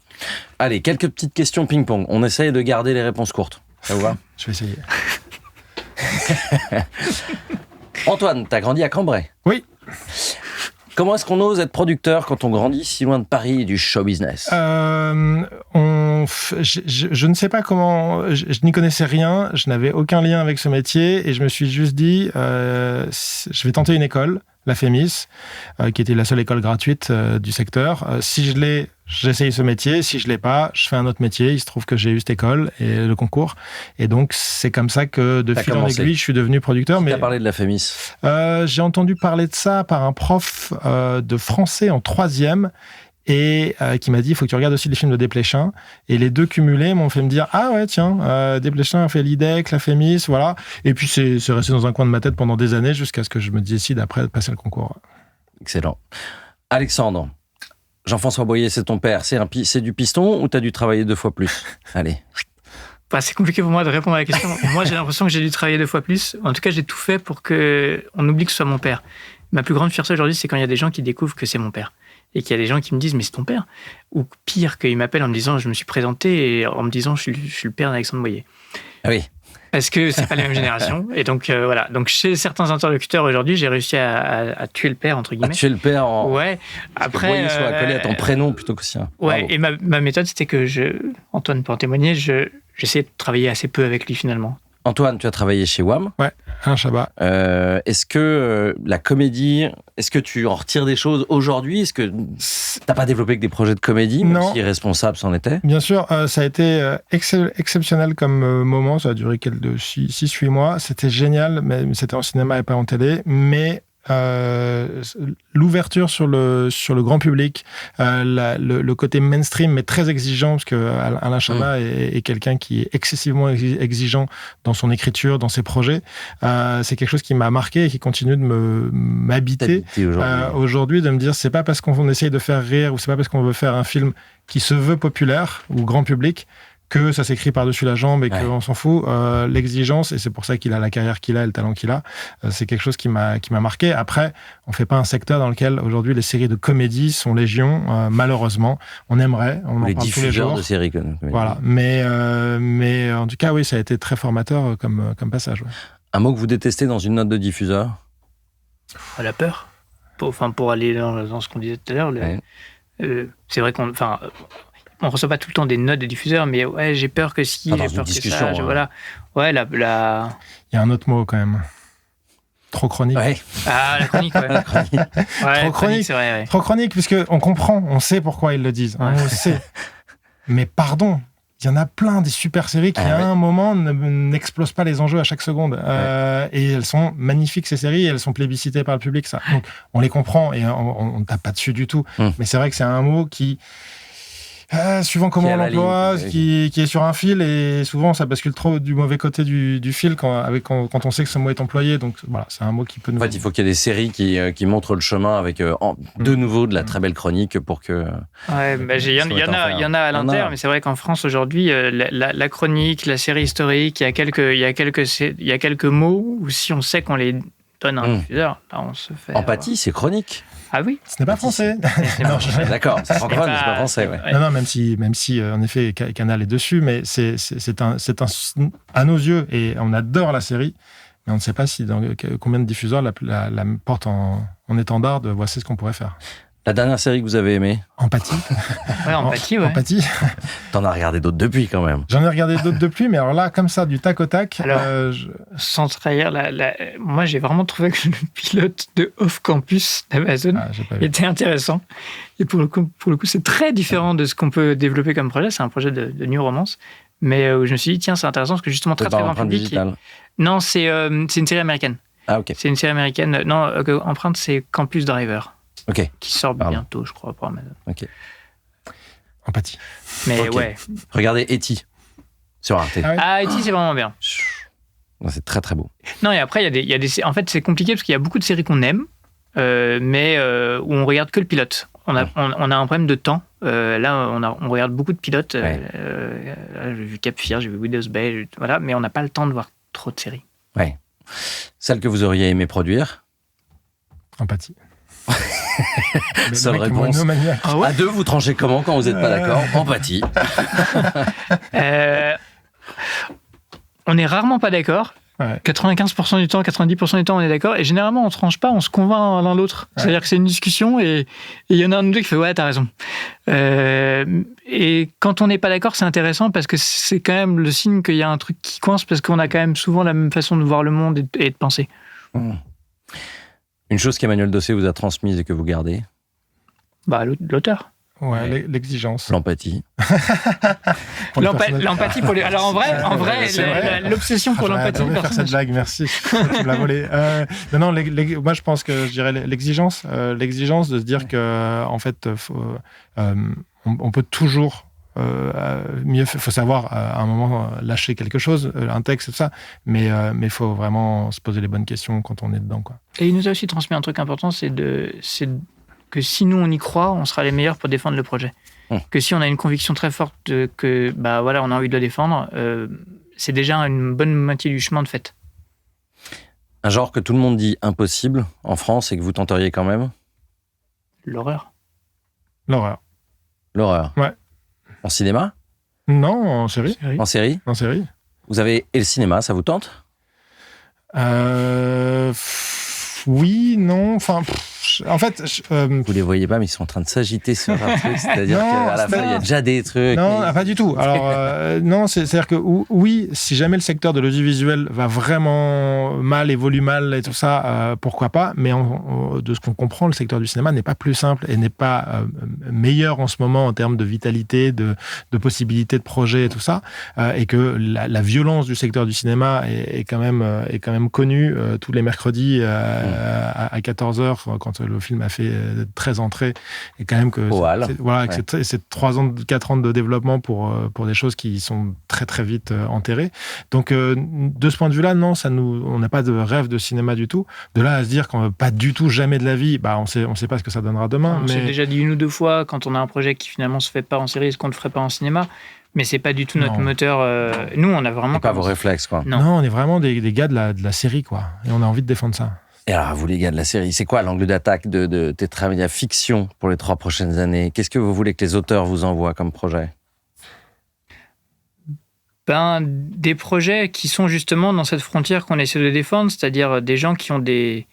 A: Allez, quelques petites questions ping-pong. On essaye de garder les réponses courtes. Ça vous va ?
B: Je vais essayer.
A: Antoine, t'as grandi à Cambrai.
B: Oui.
A: Comment est-ce qu'on ose être producteur quand on grandit si loin de Paris et du show business ?
B: Je ne sais pas comment... Je n'y connaissais rien, je n'avais aucun lien avec ce métier et je me suis juste dit, je vais tenter une école, la FEMIS, qui était la seule école gratuite du secteur. Si je l'ai, j'essaye ce métier. Si je l'ai pas, je fais un autre métier. Il se trouve que j'ai eu cette école et le concours. Et donc, c'est comme ça que de fil en aiguille, je suis devenu producteur.
A: Qui t'a parlé de la FEMIS ?
B: J'ai entendu parler de ça par un prof de français en 3e et qui m'a dit, il faut que tu regardes aussi les films de Desplechin. Et les deux cumulés m'ont fait me dire, ah ouais, tiens, Desplechin a fait l'IDEC, la FEMIS, voilà. Et puis, c'est resté dans un coin de ma tête pendant des années jusqu'à ce que je me décide après de passer le concours.
A: Excellent. Alexandre, Jean-François Boyer, c'est ton père. C'est du piston ou t'as dû travailler 2 fois plus ? Allez.
C: C'est compliqué pour moi de répondre à la question. Moi, j'ai l'impression que j'ai dû travailler 2 fois plus. En tout cas, j'ai tout fait pour qu'on oublie que ce soit mon père. Ma plus grande fierté aujourd'hui, c'est quand il y a des gens qui découvrent que c'est mon père. Et qu'il y a des gens qui me disent, mais c'est ton père. Ou pire, qu'ils m'appellent en me disant, je me suis présenté, et en me disant, je suis le père d'Alexandre Boyer.
A: Ah oui.
C: Parce que c'est pas la même génération. Et donc, voilà. Donc, chez certains interlocuteurs aujourd'hui, j'ai réussi à tuer le père, entre guillemets.
A: À tuer le père en...
C: Ouais. Après.
A: Boyer soit accolé à ton prénom plutôt que sien.
C: Ouais. Bravo. Et ma méthode, c'était que Antoine peut en témoigner, j'essayais de travailler assez peu avec lui, finalement.
A: Antoine, tu as travaillé chez WAM.
B: Ouais, un Chabat.
A: Est-ce que la comédie, est-ce que tu en retires des choses aujourd'hui ? Est-ce que t'as pas développé que des projets de comédie, même si Irresponsable s'en était ?
B: Bien sûr, ça a été exceptionnel comme moment. Ça a duré 6-8 mois. C'était génial, mais c'était en cinéma et pas en télé. Mais l'ouverture sur le grand public, le côté mainstream mais très exigeant, parce que Alain Chabat est quelqu'un qui est excessivement exigeant dans son écriture, dans ses projets. C'est quelque chose qui m'a marqué et qui continue de m'habiter aujourd'hui, de me dire, c'est pas parce qu'on essaye de faire rire ou c'est pas parce qu'on veut faire un film qui se veut populaire ou grand public que ça s'écrit par-dessus la jambe et qu'on s'en fout. L'exigence, et c'est pour ça qu'il a la carrière qu'il a et le talent qu'il a, c'est quelque chose qui m'a marqué. Après, on fait pas un secteur dans lequel aujourd'hui les séries de comédie sont légion, malheureusement. On aimerait, on en parle tous les jours.
A: De séries comédie.
B: Voilà, mais en tout cas, oui, ça a été très formateur comme passage. Ouais.
A: Un mot que vous détestez dans une note de diffuseur?
C: La peur. Pour aller dans ce qu'on disait tout à l'heure, c'est vrai qu'on reçoit pas tout le temps des notes de diffuseurs, mais ouais, j'ai peur que si, j'ai peur que ça, voilà. Ouais, Il
B: y a un autre mot quand même. Trop chronique.
A: Ouais.
C: Ah, la chronique, ouais.
B: Trop chronique, c'est vrai. Ouais. Trop chronique, puisque on comprend, on sait pourquoi ils le disent. Ouais. On le sait. Mais pardon, il y en a plein des super séries qui, à un moment, n'explosent pas les enjeux à chaque seconde. Et elles sont magnifiques, ces séries, et elles sont plébiscitées par le public. Ça. Donc, on les comprend et on ne tape pas dessus du tout. Mais c'est vrai que c'est un mot qui... suivant comment on l'emploie, qui est sur un fil, et souvent ça bascule trop du mauvais côté du fil quand on sait que ce mot est employé. Donc voilà, c'est un mot qui peut nous...
A: En fait, il faut qu'il y ait des séries qui montrent le chemin avec de nouveau de la très belle chronique pour que...
C: Ouais, il y en a à l'inter, mais c'est vrai qu'en France aujourd'hui, la chronique, la série historique, il y a quelques mots où si on sait qu'on les donne à un diffuseur, là on se fait...
A: Empathie, c'est chronique.
C: Ah oui.
B: Ce n'est pas français.
A: D'accord, c'est francophone, mais c'est pas français. Ouais.
B: Non, même si en effet Canal est dessus, mais c'est à nos yeux, et on adore la série, mais on ne sait pas si dans combien de diffuseurs la porte en étendard de voici ce qu'on pourrait faire.
A: La dernière série que vous avez aimée?
B: Empathie.
C: Ouais, Empathie.
A: T'en as regardé d'autres depuis, quand même.
B: J'en ai regardé d'autres depuis, mais alors là, comme ça, du tac au tac...
C: Alors, sans trahir, moi, j'ai vraiment trouvé que le pilote de Off Campus d'Amazon était intéressant. Et pour le coup, c'est très différent de ce qu'on peut développer comme projet. C'est un projet de new romance. Mais où je me suis dit, tiens, c'est intéressant, parce que justement, très grand public... Non, c'est une série américaine.
A: Ah, ok.
C: C'est une série américaine. Non, Empreinte, c'est Campus Driver.
A: Okay.
C: Qui sort bientôt, je crois, pour Amazon.
A: Ok.
B: Empathie.
C: Mais ouais.
A: Regardez E.T. sur Arte.
C: E.T. c'est vraiment bien.
A: C'est très très beau.
C: Non, et après, il y a des... En fait, c'est compliqué parce qu'il y a beaucoup de séries qu'on aime, mais où on regarde que le pilote. On a un problème de temps. Là, on regarde beaucoup de pilotes. Là, j'ai vu Cap Fear, j'ai vu Widow's Bay, voilà, mais on n'a pas le temps de voir trop de séries.
A: Ouais. Celle que vous auriez aimé produire?
B: Empathie.
A: Seule réponse. Ah ouais. À deux, vous tranchez comment quand vous n'êtes pas d'accord? Empathie.
C: On est rarement pas d'accord. Ouais. 95% du temps, 90% du temps, on est d'accord. Et généralement, on ne tranche pas, on se convainc l'un l'autre. Ouais. C'est-à-dire que c'est une discussion et il y en a un ou deux qui fait « ouais, t'as raison ». Et quand on n'est pas d'accord, c'est intéressant parce que c'est quand même le signe qu'il y a un truc qui coince parce qu'on a quand même souvent la même façon de voir le monde et de penser.
A: Une chose qu'Emmanuel Docé vous a transmise et que vous gardez?
C: L'auteur.
B: Ouais, l'exigence.
A: L'empathie.
C: L'empathie pour les... Alors en vrai, l'obsession pour l'empathie.
B: Je vais faire cette blague, merci. Tu me l'as volé. Non, moi je pense que je dirais l'exigence. L'exigence de se dire que, en fait, on peut toujours... mieux, il faut savoir à un moment lâcher quelque chose, un texte, tout ça, mais il faut vraiment se poser les bonnes questions quand on est dedans, quoi.
C: Et il nous a aussi transmis un truc important, c'est que si nous on y croit, on sera les meilleurs pour défendre le projet. Que si on a une conviction très forte que on a envie de le défendre, c'est déjà une bonne moitié du chemin de fait.
A: Un genre que tout le monde dit impossible en France et que vous tenteriez quand même?
C: L'horreur.
B: Ouais.
A: En cinéma?
B: Non, en série.
A: En série?
B: En série.
A: Vous avez... Et le cinéma, ça vous tente?
B: Oui, non, enfin... En fait...
A: Vous les voyez pas, mais ils sont en train de s'agiter sur un truc, c'est-à-dire qu'à la fin, il y a déjà des trucs...
B: Non, pas du tout. Alors, non, c'est-à-dire que oui, si jamais le secteur de l'audiovisuel va vraiment mal, évolue mal et tout ça, pourquoi pas, mais de ce qu'on comprend, le secteur du cinéma n'est pas plus simple et n'est pas meilleur en ce moment en termes de vitalité, de possibilités de projets et tout ça, et que la violence du secteur du cinéma est quand même connue tous les mercredis à 14h, quand le film a fait 13 entrées, et quand même que c'est 4 ans de développement pour des choses qui sont très très vite enterrées. Donc de ce point de vue-là, non, on n'a pas de rêve de cinéma du tout. De là à se dire qu'on ne veut pas du tout jamais de la vie, on sait pas ce que ça donnera demain.
C: On s'est déjà dit une ou deux fois, quand on a un projet qui finalement se fait pas en série, est-ce qu'on le ferait pas en cinéma? Mais c'est pas du tout notre moteur. Nous, on a vraiment...
A: C'est pas vos réflexes, quoi.
B: Non, on est vraiment des gars de la série, quoi. Et on a envie de défendre ça.
A: Et alors, vous les gars de la série, c'est quoi l'angle d'attaque de Tetramedia Fiction pour les 3 prochaines années? Qu'est-ce que vous voulez que les auteurs vous envoient comme projet?
C: Des projets qui sont justement dans cette frontière qu'on essaie de défendre, c'est-à-dire des gens qui ont des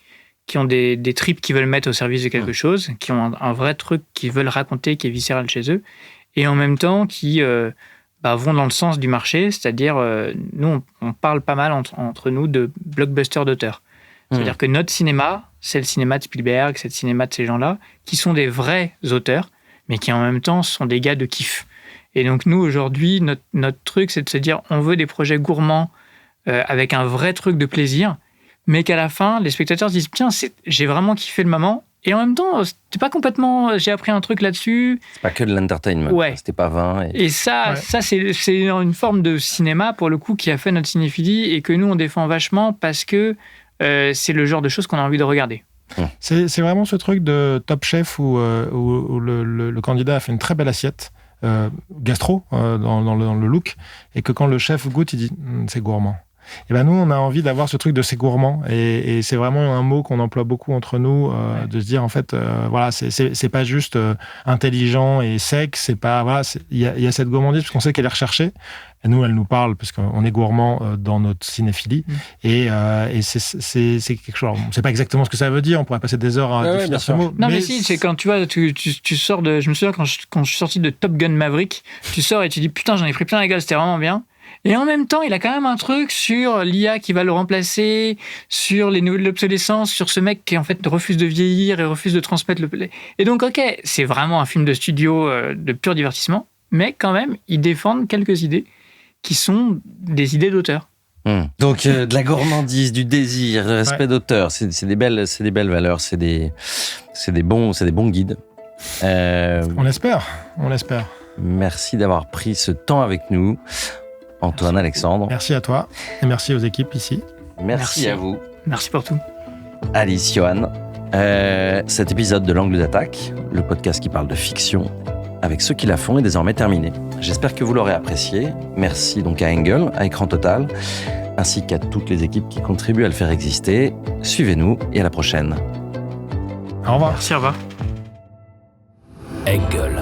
C: tripes qu'ils veulent mettre au service de quelque chose, qui ont un vrai truc qu'ils veulent raconter, qui est viscéral chez eux, et en même temps qui vont dans le sens du marché, c'est-à-dire nous, on parle pas mal entre nous de blockbusters d'auteurs. C'est-à-dire que notre cinéma, c'est le cinéma de Spielberg, c'est le cinéma de ces gens-là, qui sont des vrais auteurs, mais qui en même temps sont des gars de kiff. Et donc nous, aujourd'hui, notre truc, c'est de se dire, on veut des projets gourmands avec un vrai truc de plaisir, mais qu'à la fin, les spectateurs se disent, tiens, j'ai vraiment kiffé le moment, et en même temps, c'était pas complètement, j'ai appris un truc là-dessus.
A: C'est pas que de l'entertainment, c'était pas vain.
C: Et ça, c'est une forme de cinéma, pour le coup, qui a fait notre cinéphilie, et que nous, on défend vachement, parce que c'est le genre de choses qu'on a envie de regarder.
B: C'est vraiment ce truc de Top Chef où le candidat a fait une très belle assiette gastro dans le look, et que quand le chef goûte, il dit c'est gourmand. Et ben nous, on a envie d'avoir ce truc de c'est gourmand, et c'est vraiment un mot qu'on emploie beaucoup entre nous, de se dire en fait, voilà, c'est pas juste intelligent et sec, c'est pas, voilà, il y a cette gourmandise parce qu'on sait qu'elle est recherchée. Et nous, elle nous parle parce qu'on est gourmand dans notre cinéphilie, et c'est quelque chose. On ne sait pas exactement ce que ça veut dire. On pourrait passer des heures à définir ce mot.
C: Non, mais si, c'est quand tu vois, tu sors de. Je me souviens quand je suis sorti de Top Gun Maverick, tu sors et tu dis putain, j'en ai pris plein la gueule, c'était vraiment bien. Et en même temps, il a quand même un truc sur l'IA qui va le remplacer, sur les nouvelles obsolescences, sur ce mec qui en fait refuse de vieillir et refuse de transmettre le. Et donc, ok, c'est vraiment un film de studio de pur divertissement, mais quand même, ils défendent quelques idées qui sont des idées d'auteur.
A: Donc de la gourmandise, du désir, le respect d'auteur, c'est des belles valeurs, c'est des bons guides.
B: On l'espère.
A: Merci d'avoir pris ce temps avec nous, Antoine, Alexandre.
B: Merci à toi et merci aux équipes ici.
A: Merci à vous.
C: Merci pour tout.
A: Alice, Johan. Cet épisode de l'Angle d'attaque, le podcast qui parle de fiction avec ceux qui la font, est désormais terminé. J'espère que vous l'aurez apprécié. Merci donc à Angle, à Écran Total, ainsi qu'à toutes les équipes qui contribuent à le faire exister. Suivez-nous et à la prochaine.
B: Au revoir.
C: Merci, au revoir.
D: Angle.